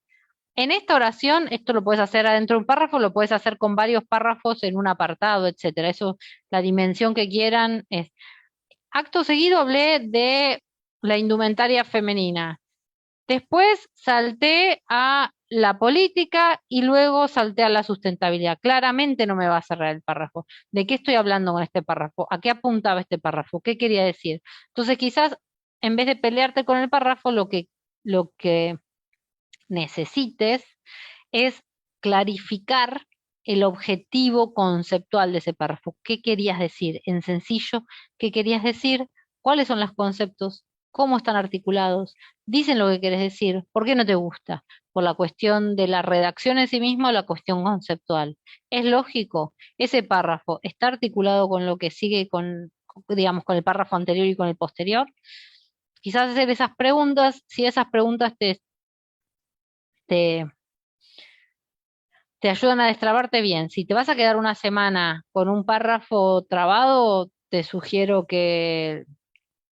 En esta oración, esto lo puedes hacer adentro de un párrafo, lo puedes hacer con varios párrafos en un apartado, etcétera. Eso, la dimensión que quieran es. Acto seguido hablé de la indumentaria femenina. Después salté a la política y luego salté a la sustentabilidad. Claramente no me va a cerrar el párrafo. ¿De qué estoy hablando con este párrafo? ¿A qué apuntaba este párrafo? ¿Qué quería decir? Entonces quizás en vez de pelearte con el párrafo, lo que necesites es clarificar el objetivo conceptual de ese párrafo. ¿Qué querías decir? En sencillo, ¿qué querías decir? ¿Cuáles son los conceptos? ¿Cómo están articulados? ¿Dicen lo que querés decir? ¿Por qué no te gusta? ¿Por la cuestión de la redacción en sí misma o la cuestión conceptual? ¿Es lógico? ¿Ese párrafo está articulado con lo que sigue digamos, con el párrafo anterior y con el posterior? Quizás hacer esas preguntas, si esas preguntas te, te ayudan a destrabarte bien. Si te vas a quedar una semana con un párrafo trabado, te sugiero que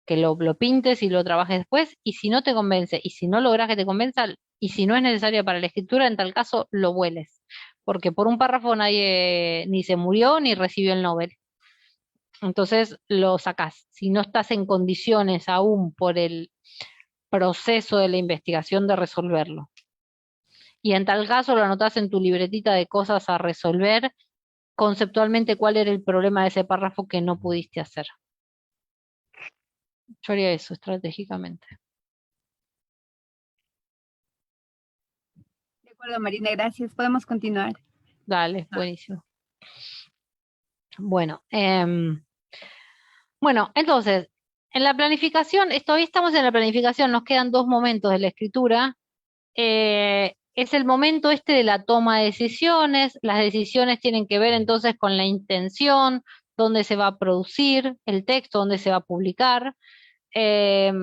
lo pintes y lo trabajes después. Y si no te convence, y si no logras que te convenza, y si no es necesario para la escritura, en tal caso lo vueles. Porque por un párrafo nadie ni se murió ni recibió el Nobel. Entonces lo sacás. Si no estás en condiciones aún por el proceso de la investigación de resolverlo. Y en tal caso lo anotás en tu libretita de cosas a resolver, conceptualmente cuál era el problema de ese párrafo que no pudiste hacer. Yo haría eso estratégicamente. De acuerdo, Marina, gracias. Podemos continuar. Dale, buenísimo. Bueno, entonces, en la planificación, todavía estamos en la planificación, nos quedan 2 momentos de la escritura. Es el momento este de la toma de decisiones. Las decisiones tienen que ver entonces con la intención, dónde se va a producir el texto, dónde se va a publicar, qué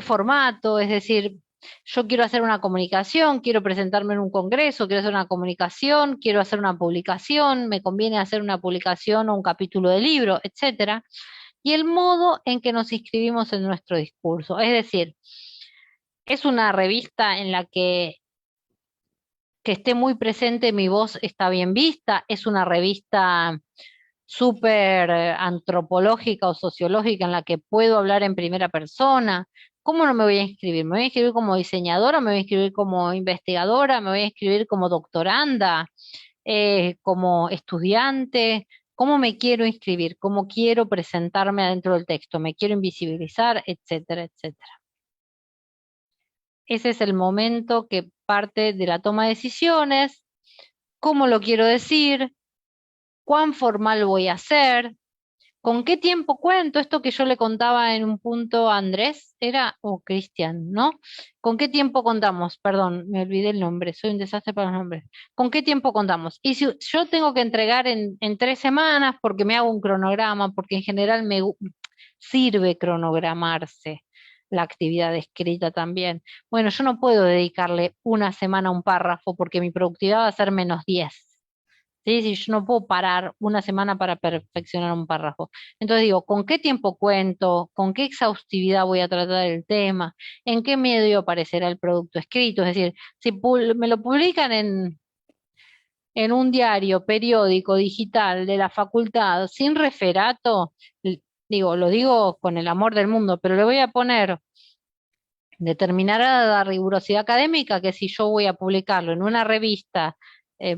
formato, es decir, yo quiero hacer una comunicación, quiero presentarme en un congreso, quiero hacer una comunicación, quiero hacer una publicación, me conviene hacer una publicación o un capítulo de libro, etcétera. Y el modo en que nos inscribimos en nuestro discurso, es decir, es una revista en la que esté muy presente mi voz está bien vista, es una revista súper antropológica o sociológica en la que puedo hablar en primera persona. ¿Cómo no me voy a inscribir? ¿Me voy a inscribir como diseñadora? ¿Me voy a inscribir como investigadora? ¿Me voy a inscribir como doctoranda? ¿Como estudiante? ¿Cómo me quiero inscribir? ¿Cómo quiero presentarme adentro del texto? ¿Me quiero invisibilizar? Etcétera, etcétera. Ese es el momento que parte de la toma de decisiones. ¿Cómo lo quiero decir? ¿Cuán formal voy a ser? ¿Con qué tiempo cuento? Esto que yo le contaba en un punto a Andrés, era, o Cristian, ¿no? ¿Con qué tiempo contamos? Perdón, me olvidé el nombre, soy un desastre para los nombres. ¿Con qué tiempo contamos? Y si yo tengo que entregar en 3 semanas porque me hago un cronograma, porque en general sirve cronogramarse la actividad escrita también. Bueno, yo no puedo dedicarle una semana a un párrafo porque mi productividad va a ser -10. ¿Sí? Si yo no puedo parar una semana para perfeccionar un párrafo. Entonces digo, ¿con qué tiempo cuento? ¿Con qué exhaustividad voy a tratar el tema? ¿En qué medio aparecerá el producto escrito? Es decir, si me lo publican en un diario, periódico, digital de la facultad, sin referato, lo digo con el amor del mundo, pero le voy a poner determinada rigurosidad académica que si yo voy a publicarlo en una revista,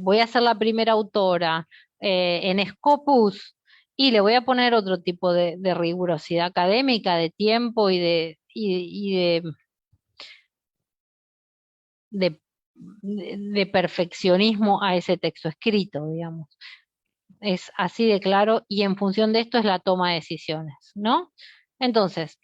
voy a ser la primera autora en Scopus y le voy a poner otro tipo de rigurosidad académica, de tiempo de, de perfeccionismo a ese texto escrito, digamos. Es así de claro y en función de esto es la toma de decisiones, ¿no? Entonces,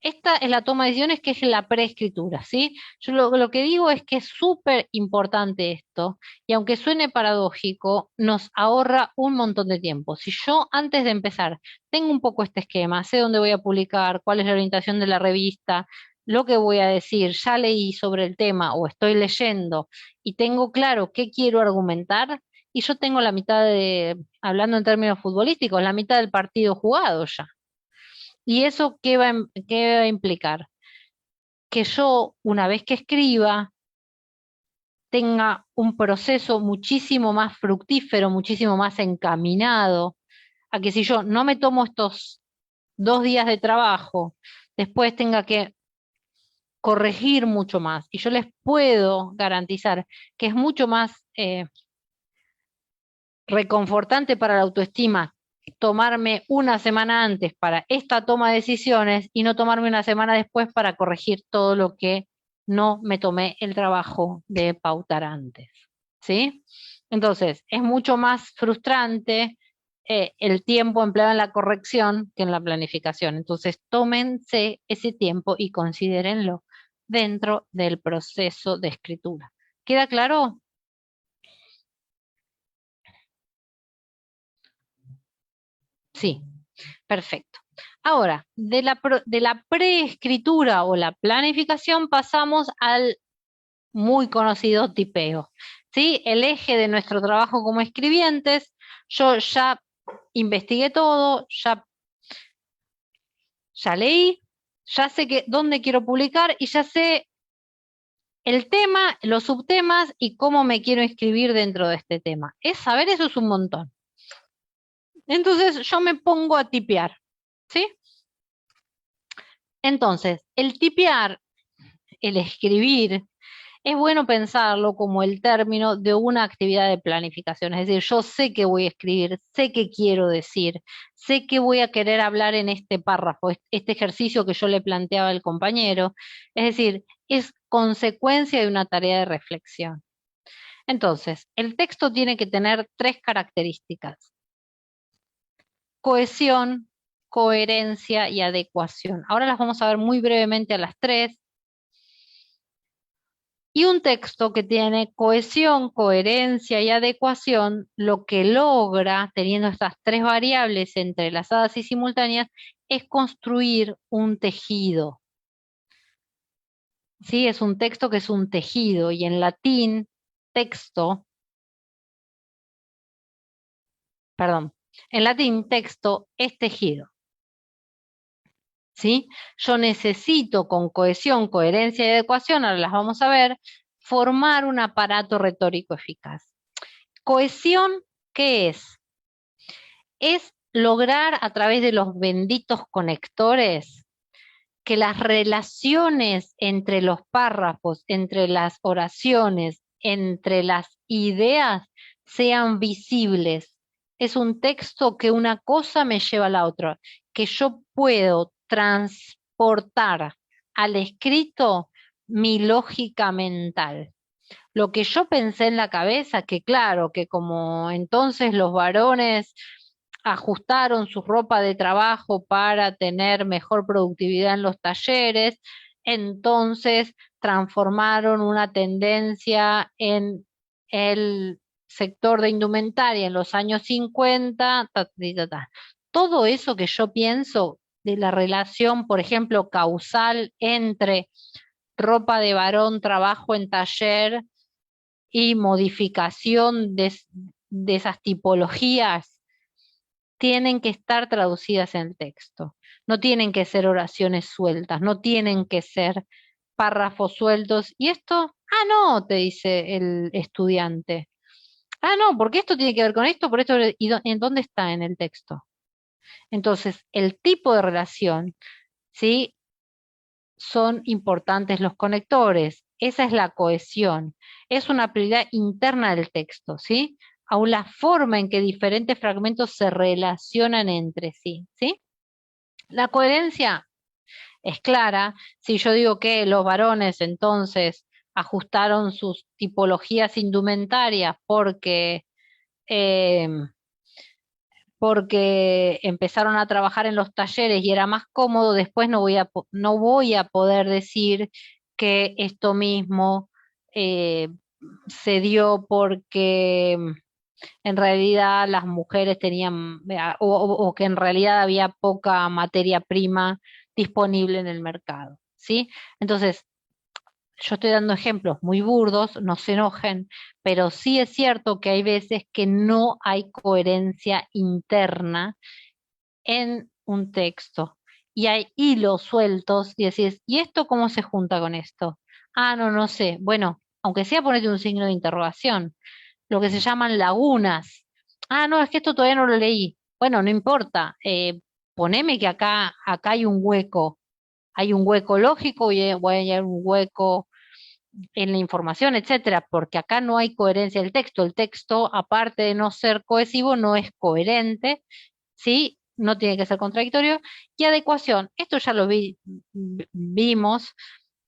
esta es la toma de decisiones, que es la preescritura, ¿sí? Yo lo que digo es que es súper importante esto, y aunque suene paradójico, nos ahorra un montón de tiempo. Si yo antes de empezar tengo un poco este esquema, sé dónde voy a publicar, cuál es la orientación de la revista, lo que voy a decir, ya leí sobre el tema o estoy leyendo y tengo claro qué quiero argumentar, y yo tengo la mitad de, hablando en términos futbolísticos, la mitad del partido jugado ya. ¿Y eso qué va a implicar? Que yo, una vez que escriba, tenga un proceso muchísimo más fructífero, muchísimo más encaminado, a que si yo no me tomo estos 2 días de trabajo, después tenga que corregir mucho más. Y yo les puedo garantizar que es mucho más reconfortante para la autoestima tomarme una semana antes para esta toma de decisiones y no tomarme una semana después para corregir todo lo que no me tomé el trabajo de pautar antes. ¿Sí? Entonces, es mucho más frustrante el tiempo empleado en la corrección que en la planificación. Entonces, tómense ese tiempo y considérenlo dentro del proceso de escritura. ¿Queda claro? Sí, perfecto. Ahora, de la preescritura o la planificación pasamos al muy conocido tipeo. ¿Sí? El eje de nuestro trabajo como escribientes, yo ya investigué todo, ya leí, ya sé dónde quiero publicar y ya sé el tema, los subtemas y cómo me quiero inscribir dentro de este tema. Saber eso es un montón. Entonces yo me pongo a tipear, ¿sí? Entonces, el tipear, el escribir, es bueno pensarlo como el término de una actividad de planificación. Es decir, yo sé que voy a escribir, sé qué quiero decir, sé que voy a querer hablar en este párrafo, este ejercicio que yo le planteaba al compañero. Es decir, es consecuencia de una tarea de reflexión. Entonces, el texto tiene que tener 3 características: cohesión, coherencia y adecuación. Ahora las vamos a ver muy brevemente a las 3. Y un texto que tiene cohesión, coherencia y adecuación, lo que logra, teniendo estas 3 variables entrelazadas y simultáneas, es construir un tejido. ¿Sí? Es un texto que es un tejido, y en latín, texto, perdón, en latín, texto es tejido. ¿Sí? Yo necesito, con cohesión, coherencia y adecuación, ahora las vamos a ver, formar un aparato retórico eficaz. Cohesión, ¿qué es? Es lograr a través de los benditos conectores que las relaciones entre los párrafos, entre las oraciones, entre las ideas sean visibles. Es un texto que una cosa me lleva a la otra, que yo puedo transportar al escrito mi lógica mental. Lo que yo pensé en la cabeza, que claro, que como entonces los varones ajustaron su ropa de trabajo para tener mejor productividad en los talleres, entonces transformaron una tendencia en el sector de indumentaria en los años 50, todo eso que yo pienso de la relación, por ejemplo, causal entre ropa de varón, trabajo en taller y modificación de esas tipologías, tienen que estar traducidas en el texto. No tienen que ser oraciones sueltas, no tienen que ser párrafos sueltos. ¿Y esto? Ah, no, te dice el estudiante. Ah, no, porque esto tiene que ver con esto, por esto, ¿en dónde está en el texto? Entonces, el tipo de relación, ¿sí? Son importantes los conectores. Esa es la cohesión. Es una prioridad interna del texto, ¿sí? Aún la forma en que diferentes fragmentos se relacionan entre sí, ¿sí? La coherencia es clara. Si yo digo que los varones entonces ajustaron sus tipologías indumentarias porque porque empezaron a trabajar en los talleres y era más cómodo, después no voy a poder decir que esto mismo eh, se dio porque en realidad las mujeres tenían, o que en realidad había poca materia prima disponible en el mercado, ¿sí? Entonces, yo estoy dando ejemplos muy burdos, no se enojen, pero sí es cierto que hay veces que no hay coherencia interna en un texto y hay hilos sueltos y decís, ¿y esto cómo se junta con esto? Ah, no, no sé. Bueno, aunque sea ponete un signo de interrogación, lo que se llaman lagunas. Ah, no, es que esto todavía no lo leí. Bueno, no importa. Poneme que acá hay un hueco lógico y hay un hueco en la información, etcétera, porque acá no hay coherencia del texto. El texto, aparte de no ser cohesivo, no es coherente, ¿sí? No tiene que ser contradictorio. Y adecuación, esto ya lo vimos.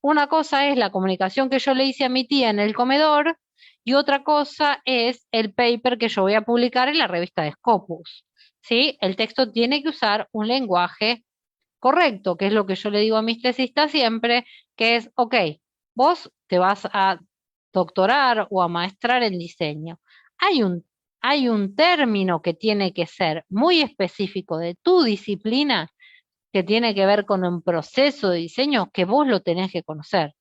Una cosa es la comunicación que yo le hice a mi tía en el comedor y otra cosa es el paper que yo voy a publicar en la revista de Scopus, ¿sí? El texto tiene que usar un lenguaje correcto, que es lo que yo le digo a mis tesistas siempre, que es, ok, vos te vas a doctorar o a maestrar en diseño. Hay un, hay un término que tiene que ser muy específico de tu disciplina, que tiene que ver con un proceso de diseño que vos lo tenés que conocer.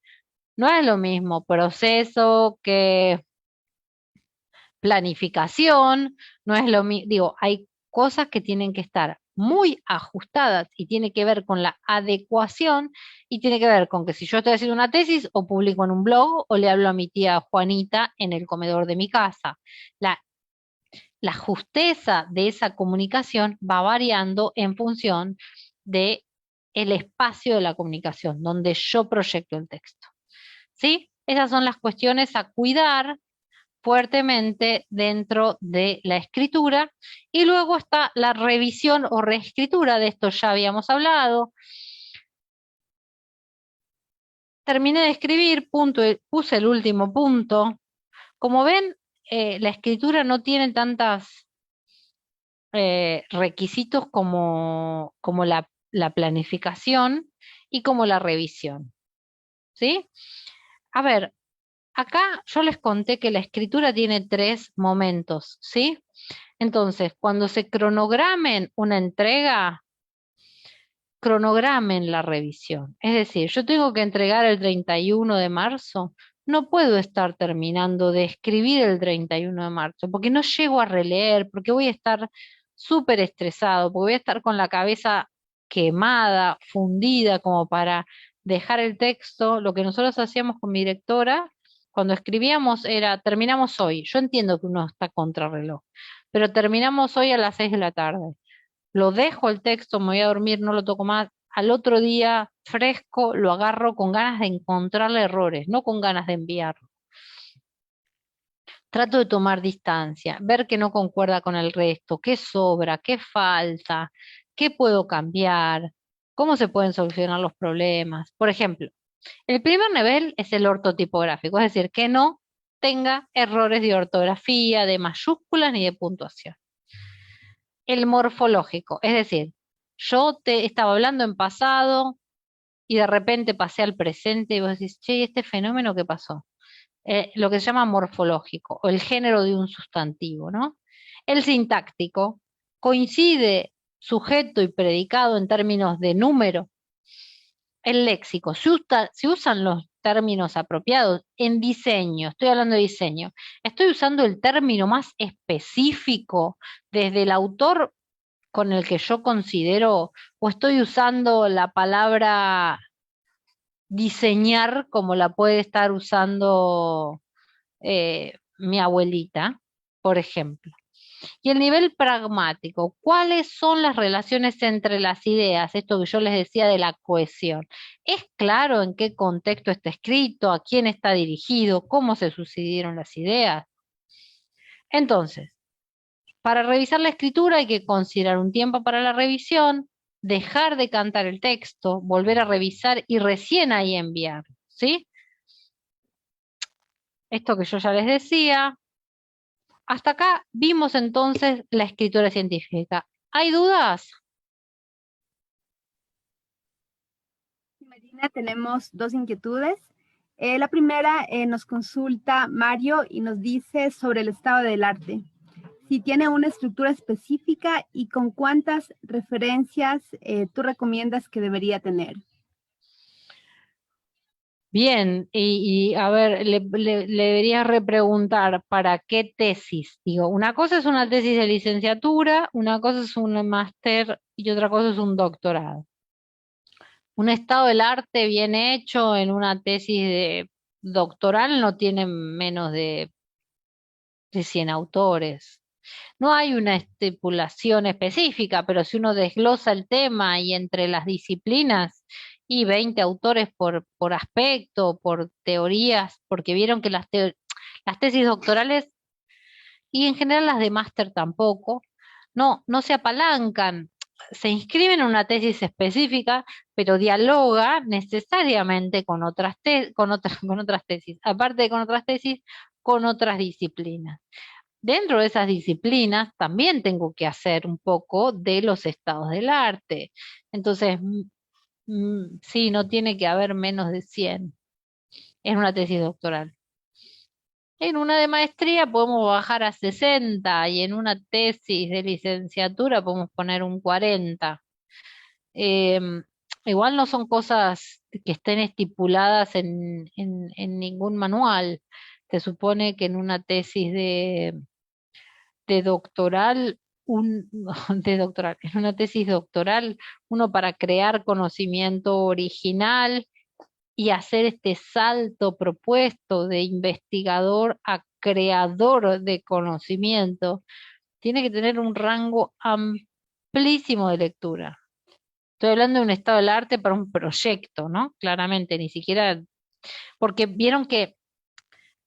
No es lo mismo proceso que planificación, no es lo mismo, digo, hay cosas que tienen que estar muy ajustadas y tiene que ver con la adecuación y tiene que ver con que si yo estoy haciendo una tesis o publico en un blog o le hablo a mi tía Juanita en el comedor de mi casa. La, la justeza de esa comunicación va variando en función de el espacio de la comunicación, donde yo proyecto el texto. ¿Sí? Esas son las cuestiones a cuidar fuertemente dentro de la escritura. Y luego está la revisión o reescritura, de esto ya habíamos hablado. Terminé de escribir, puse el último punto. Como ven, la escritura no tiene tantos requisitos como la planificación y como la revisión. ¿Sí? A ver, acá yo les conté que la escritura tiene 3 momentos, ¿sí? Entonces, cuando se cronogramen una entrega, cronogramen la revisión. Es decir, yo tengo que entregar el 31 de marzo, no puedo estar terminando de escribir el 31 de marzo, porque no llego a releer, porque voy a estar súper estresado, porque voy a estar con la cabeza quemada, fundida, como para dejar el texto. Lo que nosotros hacíamos con mi directora, cuando escribíamos, era, terminamos hoy. Yo entiendo que uno está contrarreloj, pero terminamos hoy a las 6 de la tarde. Lo dejo el texto, me voy a dormir, no lo toco más. Al otro día, fresco, lo agarro con ganas de encontrarle errores, no con ganas de enviarlo. Trato de tomar distancia, ver que no concuerda con el resto, qué sobra, qué falta, qué puedo cambiar, cómo se pueden solucionar los problemas. Por ejemplo, el primer nivel es el ortotipográfico, es decir, que no tenga errores de ortografía, de mayúsculas ni de puntuación. El morfológico, es decir, yo te estaba hablando en pasado y de repente pasé al presente y vos decís, che, ¿y este fenómeno qué pasó? Lo que se llama morfológico, o el género de un sustantivo, ¿no? El sintáctico coincide sujeto y predicado en términos de número. El léxico, se usan los términos apropiados en diseño, estoy hablando de diseño, estoy usando el término más específico desde el autor con el que yo considero, o estoy usando la palabra diseñar como la puede estar usando mi abuelita, por ejemplo. Y el nivel pragmático, ¿cuáles son las relaciones entre las ideas? Esto que yo les decía de la cohesión. ¿Es claro en qué contexto está escrito, a quién está dirigido, cómo se sucedieron las ideas? Entonces, para revisar la escritura hay que considerar un tiempo para la revisión, dejar de cantar el texto, volver a revisar y recién ahí enviar, ¿sí? Esto que yo ya les decía. hasta acá vimos entonces la escritura científica. ¿Hay dudas? Marina, tenemos dos inquietudes. La primera nos consulta Mario y nos dice sobre el estado del arte. Si tiene una estructura específica y con cuántas referencias tú recomiendas que debería tener. Bien, y a ver, le deberías repreguntar para qué tesis. Digo, una cosa es una tesis de licenciatura, una cosa es un máster y otra cosa es un doctorado. Un estado del arte bien hecho en una tesis de doctoral no tiene menos de 100 autores. No hay una estipulación específica, pero si uno desglosa el tema y entre las disciplinas y 20 autores por aspecto, por teorías, porque vieron que las tesis doctorales y en general las de máster tampoco, no se apalancan, se inscriben en una tesis específica, pero dialoga necesariamente con con otras tesis, aparte de con otras tesis, con otras disciplinas. Dentro de esas disciplinas también tengo que hacer un poco de los estados del arte. Entonces, sí, no tiene que haber menos de 100 en una tesis doctoral. En una de maestría podemos bajar a 60 y en una tesis de licenciatura podemos poner un 40. Em, Igual no son cosas que estén estipuladas en ningún manual. Se supone que en una tesis de doctoral, de doctoral, en una tesis doctoral, uno para crear conocimiento original y hacer este salto propuesto de investigador a creador de conocimiento, tiene que tener un rango amplísimo de lectura. Estoy hablando de un estado del arte para un proyecto, ¿no? Claramente, ni siquiera, porque vieron que,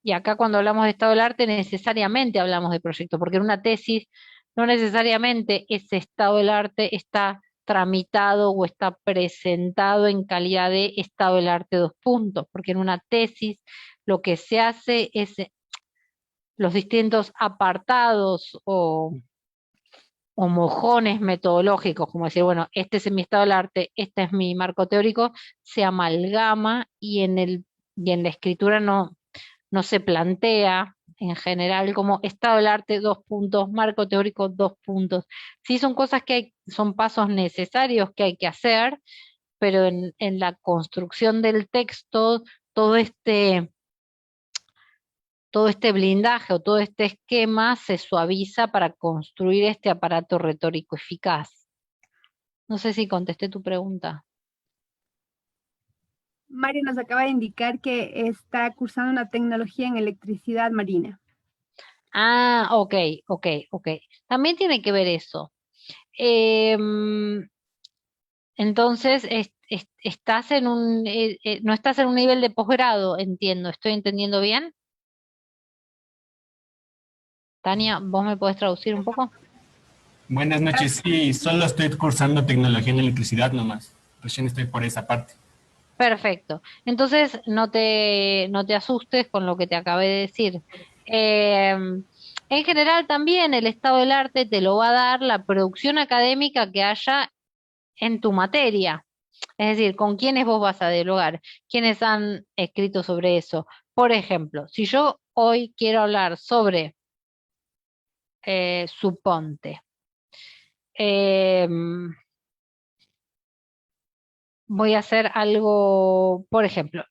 y acá cuando hablamos de estado del arte necesariamente hablamos de proyecto, porque en una tesis no necesariamente ese estado del arte está tramitado o está presentado en calidad de estado del arte dos puntos, porque en una tesis lo que se hace es los distintos apartados o mojones metodológicos, como decir, bueno, este es mi estado del arte, este es mi marco teórico, se amalgama y en la escritura no se plantea en general como estado del arte, dos puntos, marco teórico, dos puntos. Sí son cosas son pasos necesarios que hay que hacer, pero en la construcción del texto, todo este, todo este blindaje o todo este esquema se suaviza para construir este aparato retórico eficaz. No sé si contesté tu pregunta. Mario nos acaba de indicar que está cursando una tecnología en electricidad marina. Ah, ok. También tiene que ver eso. Entonces, estás no estás en un nivel de posgrado, entiendo. ¿Estoy entendiendo bien? Tania, ¿vos me podés traducir un poco? Buenas noches, sí, solo estoy cursando tecnología en electricidad nomás. Recién estoy por esa parte. Perfecto. Entonces, no te asustes con lo que te acabé de decir. En general, también el estado del arte te lo va a dar la producción académica que haya en tu materia. Es decir, con quiénes vos vas a dialogar, quiénes han escrito sobre eso. Por ejemplo, si yo hoy quiero hablar sobre, suponte, em, voy a hacer algo, por ejemplo,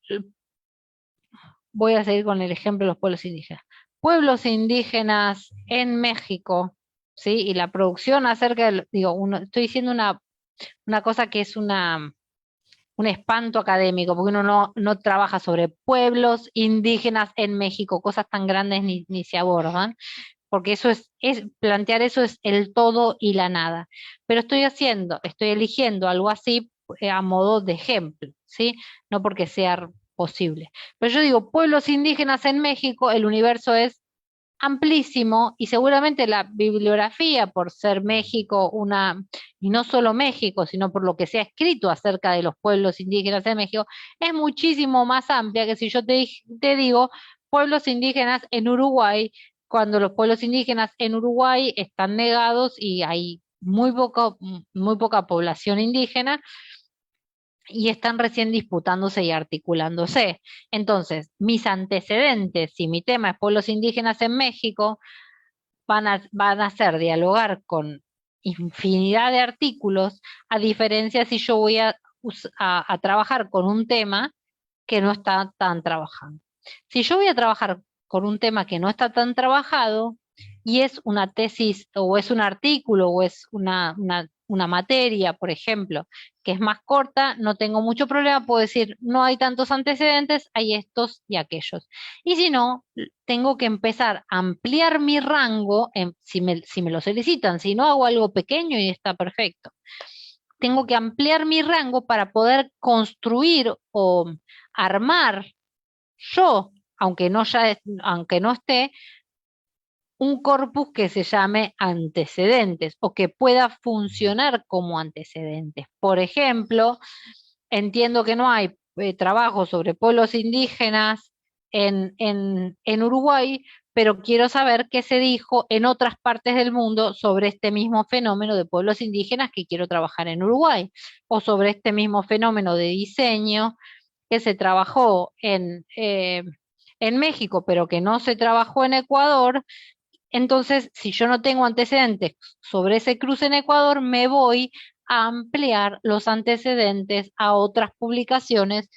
voy a seguir con el ejemplo de los pueblos indígenas. Pueblos indígenas en México, ¿sí? Y la producción acerca del, digo, estoy diciendo una cosa que es un espanto académico, porque uno no trabaja sobre pueblos indígenas en México, cosas tan grandes ni se abordan, porque eso plantear eso es el todo y la nada. Pero estoy eligiendo algo así a modo de ejemplo, ¿sí? No porque sea posible. Pero yo digo, pueblos indígenas en México, el universo es amplísimo y seguramente la bibliografía, por ser México y no solo México, sino por lo que se ha escrito acerca de los pueblos indígenas de México, es muchísimo más amplia que si yo te digo pueblos indígenas en Uruguay, cuando los pueblos indígenas en Uruguay están negados y hay muy poca población indígena y están recién disputándose y articulándose. Entonces, mis antecedentes, si mi tema es pueblos indígenas en México, van a ser dialogar con infinidad de artículos, a diferencia si yo voy a trabajar con un tema que no está tan trabajado. Si yo voy a trabajar con un tema que no está tan trabajado y es una tesis o es un artículo o es una materia, por ejemplo, que es más corta, no tengo mucho problema, puedo decir, no hay tantos antecedentes, hay estos y aquellos. Y si no, tengo que empezar a ampliar mi rango, si me lo solicitan, si no hago algo pequeño y está perfecto. Tengo que ampliar mi rango para poder construir o armar yo, aunque no esté, un corpus que se llame antecedentes o que pueda funcionar como antecedentes. Por ejemplo, entiendo que no hay trabajo sobre pueblos indígenas en Uruguay, pero quiero saber qué se dijo en otras partes del mundo sobre este mismo fenómeno de pueblos indígenas que quiero trabajar en Uruguay, o sobre este mismo fenómeno de diseño que se trabajó en México, pero que no se trabajó en Ecuador. Entonces, si yo no tengo antecedentes sobre ese cruce en Ecuador, me voy a ampliar los antecedentes a otras publicaciones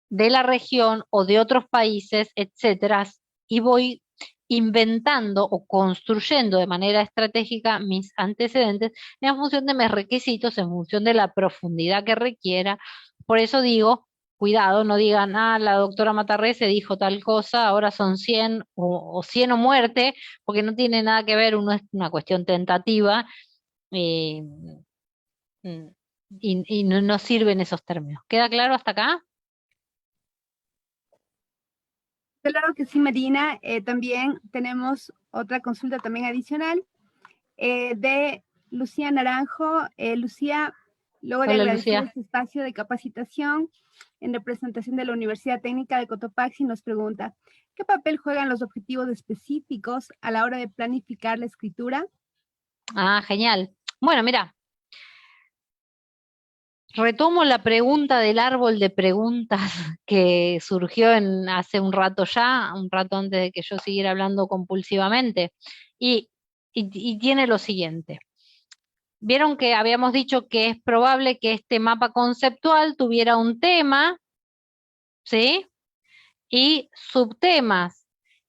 de la región o de otros países, etcétera, y voy inventando o construyendo de manera estratégica mis antecedentes en función de mis requisitos, en función de la profundidad que requiera. Por eso digo, cuidado, no digan, la doctora Matarrese dijo tal cosa, ahora son 100 o 100 o muerte, porque no tiene nada que ver, uno es una cuestión tentativa eh, y no sirven esos términos. ¿Queda claro hasta acá? Claro que sí, Marina. También tenemos otra consulta también adicional de Lucía Naranjo. Lucía, luego de Hola, agradecer Lucía. este espacio de capacitación en representación de la Universidad Técnica de Cotopaxi, nos pregunta, ¿qué papel juegan los objetivos específicos a la hora de planificar la escritura? Genial. Bueno, mira, retomo la pregunta del árbol de preguntas que surgió hace un rato ya, un rato antes de que yo siguiera hablando compulsivamente, y tiene lo siguiente. Vieron que habíamos dicho que es probable que este mapa conceptual tuviera un tema, ¿sí? Y subtemas.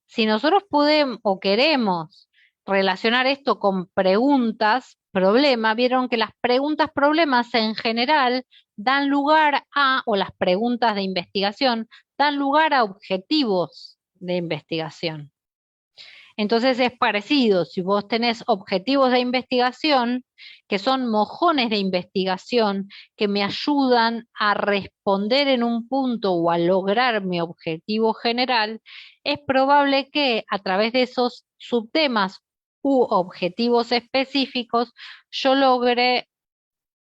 Si nosotros podemos o queremos relacionar esto con preguntas, problema, vieron que las preguntas problemas en general dan lugar o las preguntas de investigación, dan lugar a objetivos de investigación. Entonces es parecido, si vos tenés objetivos de investigación, que son mojones de investigación, que me ayudan a responder en un punto o a lograr mi objetivo general, es probable que a través de esos subtemas u objetivos específicos yo logre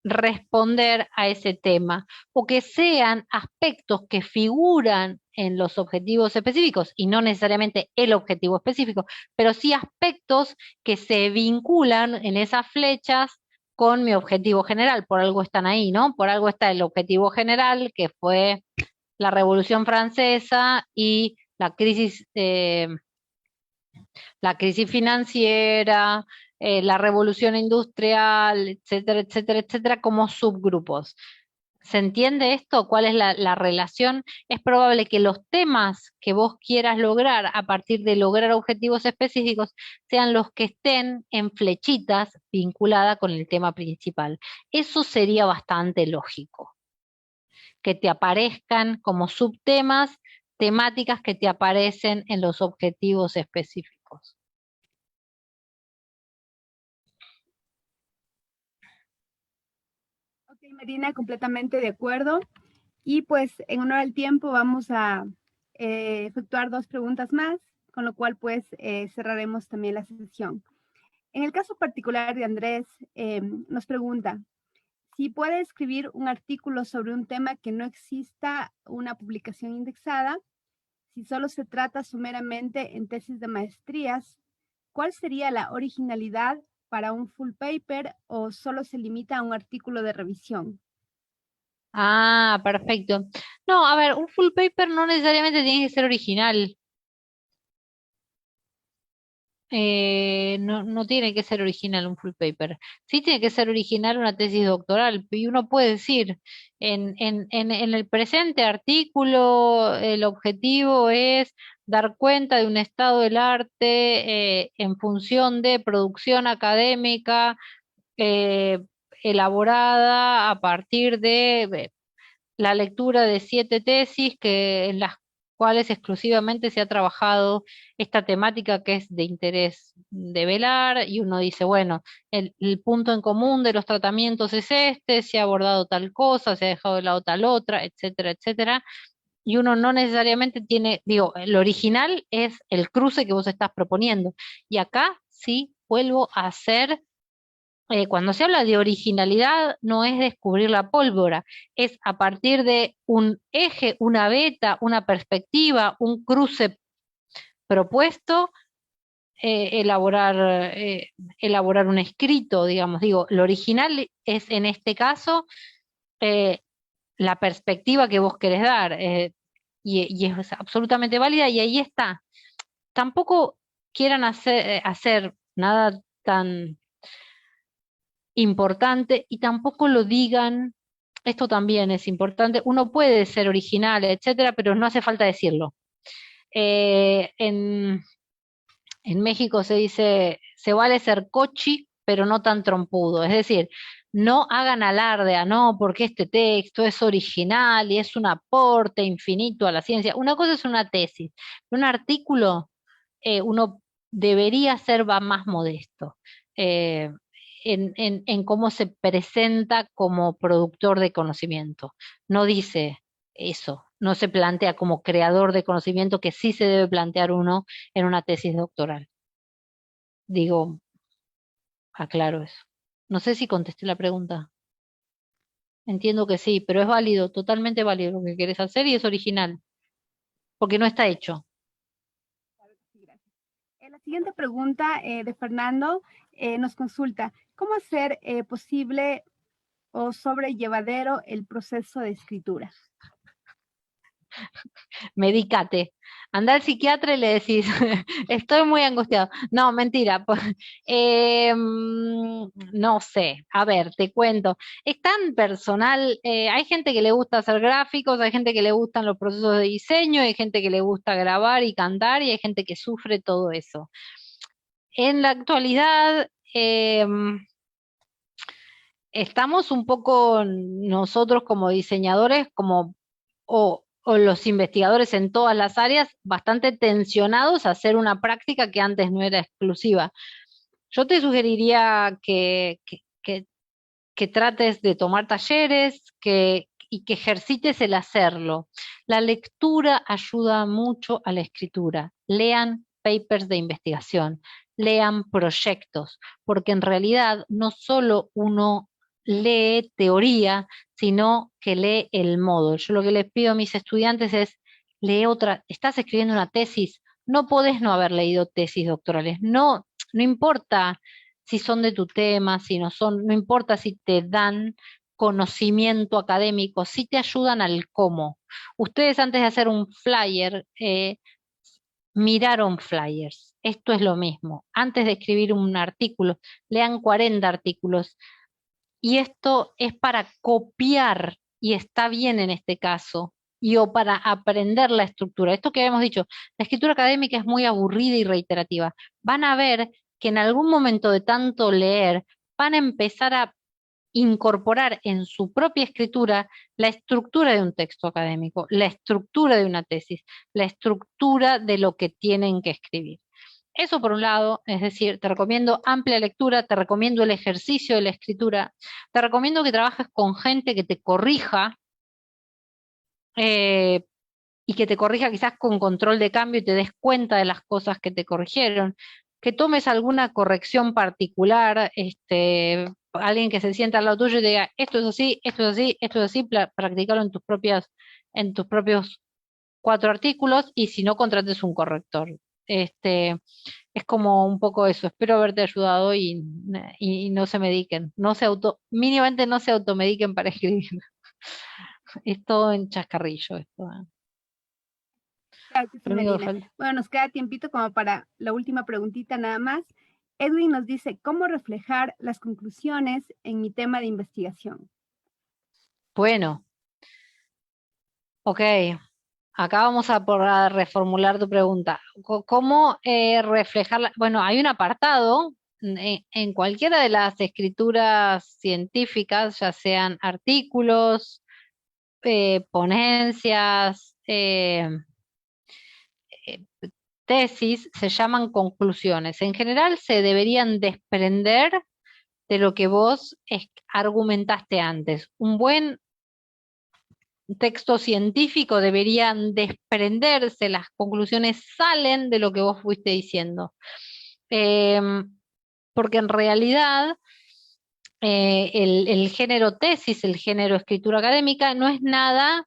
responder a ese tema, o que sean aspectos que figuran en los objetivos específicos, y no necesariamente el objetivo específico, pero sí aspectos que se vinculan en esas flechas con mi objetivo general. Por algo están ahí, ¿no? Por algo está el objetivo general, que fue la Revolución Francesa y la crisis financiera, la revolución industrial, etcétera, etcétera, etcétera, como subgrupos. ¿Se entiende esto? ¿Cuál es la relación? Es probable que los temas que vos quieras lograr a partir de lograr objetivos específicos sean los que estén en flechitas vinculadas con el tema principal. Eso sería bastante lógico, que te aparezcan como subtemas, temáticas que te aparecen en los objetivos específicos. Ok, Marina, completamente de acuerdo. Y pues en honor al tiempo vamos a efectuar 2 preguntas más, con lo cual pues cerraremos también la sesión. En el caso particular de Andrés, nos pregunta si puede escribir un artículo sobre un tema que no exista una publicación indexada, Si solo se trata sumeramente en tesis de maestrías, ¿cuál sería la originalidad para un full paper o solo se limita a un artículo de revisión? Ah, perfecto. No, a ver, un full paper no necesariamente tiene que ser original. No tiene que ser original un full paper. Sí tiene que ser original una tesis doctoral. Y uno puede decir, en el presente artículo, el objetivo es dar cuenta de un estado del arte en función de producción académica eh, elaborada a partir de la lectura de 7 tesis en las cuales exclusivamente se ha trabajado esta temática que es de interés de velar, y uno dice, bueno, el punto en común de los tratamientos es este, se ha abordado tal cosa, se ha dejado de lado tal otra, etcétera, etcétera, y uno no necesariamente tiene, digo, el original es el cruce que vos estás proponiendo, y acá sí vuelvo a hacer cuando se habla de originalidad, no es descubrir la pólvora, es a partir de un eje, una beta, una perspectiva, un cruce propuesto, elaborar un escrito, digamos. Digo, lo original es en este caso eh, la perspectiva que vos querés dar, y es absolutamente válida, y ahí está. Tampoco quieran hacer nada tan importante y tampoco lo digan, esto también es importante, uno puede ser original, etcétera, pero no hace falta decirlo. Eh, en, en México se dice, se vale ser cochi, pero no tan trompudo, es decir, no hagan alarde a no, porque este texto es original y es un aporte infinito a la ciencia. Una cosa es una tesis, un artículo uno debería ser más modesto. Eh, en cómo se presenta como productor de conocimiento. No dice eso, no se plantea como creador de conocimiento, que sí se debe plantear uno en una tesis doctoral. Digo, aclaro eso. No sé si contesté la pregunta. Entiendo que sí, pero es válido, totalmente válido lo que querés hacer y es original, porque no está hecho. Claro que sí, gracias. La siguiente pregunta de Fernando nos consulta, ¿cómo hacer posible o sobrellevadero el proceso de escritura? Medícate. Anda al psiquiatra y le decís, estoy muy angustiado. No, mentira. No sé, a ver, te cuento. Es tan personal. Hay gente que le gusta hacer gráficos, hay gente que le gustan los procesos de diseño, hay gente que le gusta grabar y cantar, y hay gente que sufre todo eso. En la actualidad, estamos un poco nosotros como diseñadores, o los investigadores en todas las áreas, bastante tensionados a hacer una práctica que antes no era exclusiva. Yo te sugeriría que trates de tomar talleres y que ejercites el hacerlo. La lectura ayuda mucho a la escritura. Lean papers de investigación, lean proyectos, porque en realidad no solo uno lee teoría, sino que lee el modo. Yo lo que les pido a mis estudiantes es, lee otra, estás escribiendo una tesis, no podés no haber leído tesis doctorales, no importa si son de tu tema, si no son, no importa si te dan conocimiento académico, si te ayudan al cómo. Ustedes antes de hacer un flyer, miraron flyers. Esto es lo mismo. Antes de escribir un artículo, lean 40 artículos. Y esto es para copiar, y está bien en este caso, o para aprender la estructura. Esto que habíamos dicho, la escritura académica es muy aburrida y reiterativa. Van a ver que en algún momento de tanto leer, van a empezar a incorporar en su propia escritura la estructura de un texto académico, la estructura de una tesis, la estructura de lo que tienen que escribir. Eso por un lado, es decir, te recomiendo amplia lectura, te recomiendo el ejercicio de la escritura, te recomiendo que trabajes con gente que te corrija, eh, y que te corrija quizás con control de cambio y te des cuenta de las cosas que te corrigieron, que tomes alguna corrección particular, alguien que se sienta al lado tuyo y te diga, esto es así, esto es así, esto es así, practicarlo en tus propios 4 artículos y si no, contrates un corrector. Es como un poco eso. Espero haberte ayudado y no se mediquen, mínimamente no se automediquen para escribir. Es todo en chascarrillo esto. Claro que sí, Lo único que Marina. falta. Bueno, nos queda tiempito como para la última preguntita nada más. Edwin nos dice, ¿cómo reflejar las conclusiones en mi tema de investigación? Bueno, ok. Acá vamos a reformular tu pregunta. ¿Cómo reflejarla? Bueno, hay un apartado en cualquiera de las escrituras científicas, ya sean artículos, ponencias, eh, tesis, se llaman conclusiones. En general se deberían desprender de lo que vos argumentaste antes. Un buen texto científico deberían desprenderse, las conclusiones salen de lo que vos fuiste diciendo. Porque en realidad el género tesis, el género escritura académica, no es nada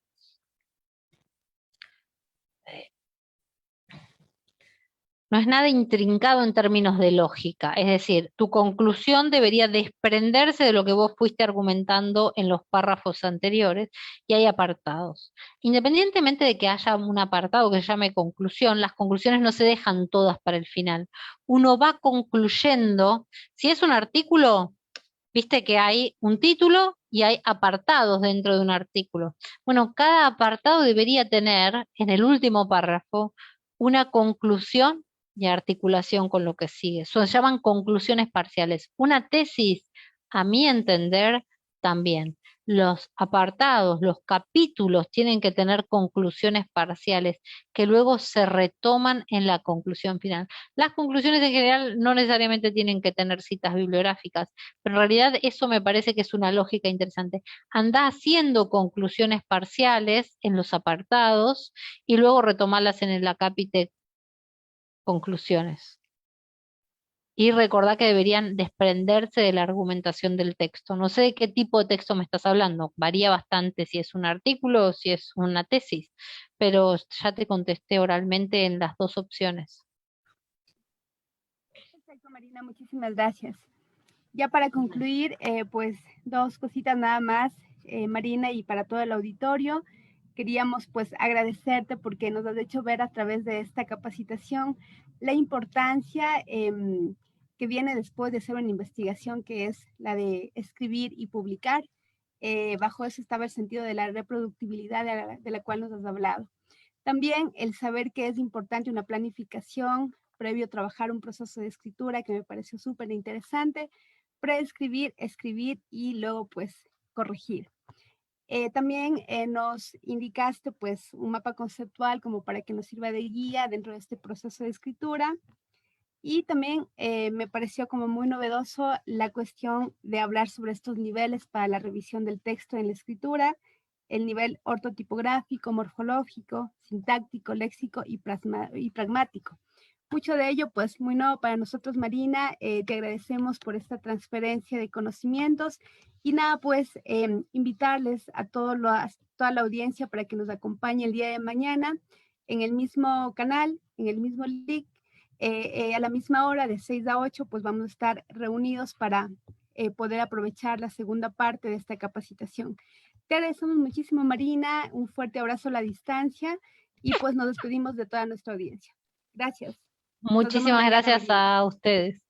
intrincado en términos de lógica. Es decir, tu conclusión debería desprenderse de lo que vos fuiste argumentando en los párrafos anteriores y hay apartados. Independientemente de que haya un apartado que se llame conclusión, las conclusiones no se dejan todas para el final. Uno va concluyendo. Si es un artículo, viste que hay un título y hay apartados dentro de un artículo. Bueno, cada apartado debería tener en el último párrafo una conclusión y articulación con lo que sigue. Se llaman conclusiones parciales. Una tesis, a mi entender, también. Los apartados, los capítulos tienen que tener conclusiones parciales que luego se retoman en la conclusión final. Las conclusiones en general no necesariamente tienen que tener citas bibliográficas, pero en realidad eso me parece que es una lógica interesante. Anda haciendo conclusiones parciales en los apartados y luego retomarlas en el acápite conclusiones. Y recordá que deberían desprenderse de la argumentación del texto. No sé de qué tipo de texto me estás hablando. Varía bastante si es un artículo o si es una tesis, pero ya te contesté oralmente en las dos opciones. Perfecto, Marina, muchísimas gracias. Ya para concluir, pues 2 cositas nada más, Marina, y para todo el auditorio. Queríamos pues agradecerte porque nos has hecho ver a través de esta capacitación la importancia que viene después de hacer una investigación, que es la de escribir y publicar. Bajo eso estaba el sentido de la reproductibilidad de la cual nos has hablado. También el saber que es importante una planificación previo a trabajar un proceso de escritura, que me pareció súper interesante, preescribir, escribir y luego pues corregir. También nos indicaste pues un mapa conceptual como para que nos sirva de guía dentro de este proceso de escritura. Y también me pareció como muy novedoso la cuestión de hablar sobre estos niveles para la revisión del texto en la escritura, el nivel ortotipográfico, morfológico, sintáctico, léxico y pragmático. Mucho de ello, pues, muy nuevo para nosotros, Marina. Te agradecemos por esta transferencia de conocimientos. Y nada, pues, invitarles a toda la audiencia para que nos acompañe el día de mañana en el mismo canal, en el mismo link, a la misma hora, de 6 a 8, pues vamos a estar reunidos para poder aprovechar la segunda parte de esta capacitación. Te agradecemos muchísimo, Marina. Un fuerte abrazo a la distancia y pues nos despedimos de toda nuestra audiencia. Gracias. Muchísimas gracias a ustedes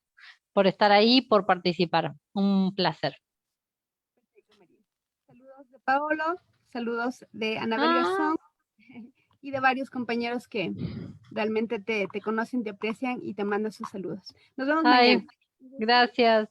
por estar ahí, por participar. Un placer. Perfecto, María. Saludos de Paolo, saludos de Anabel Garzón y de varios compañeros que realmente te conocen, te aprecian y te mandan sus saludos. Nos vemos mañana. Gracias.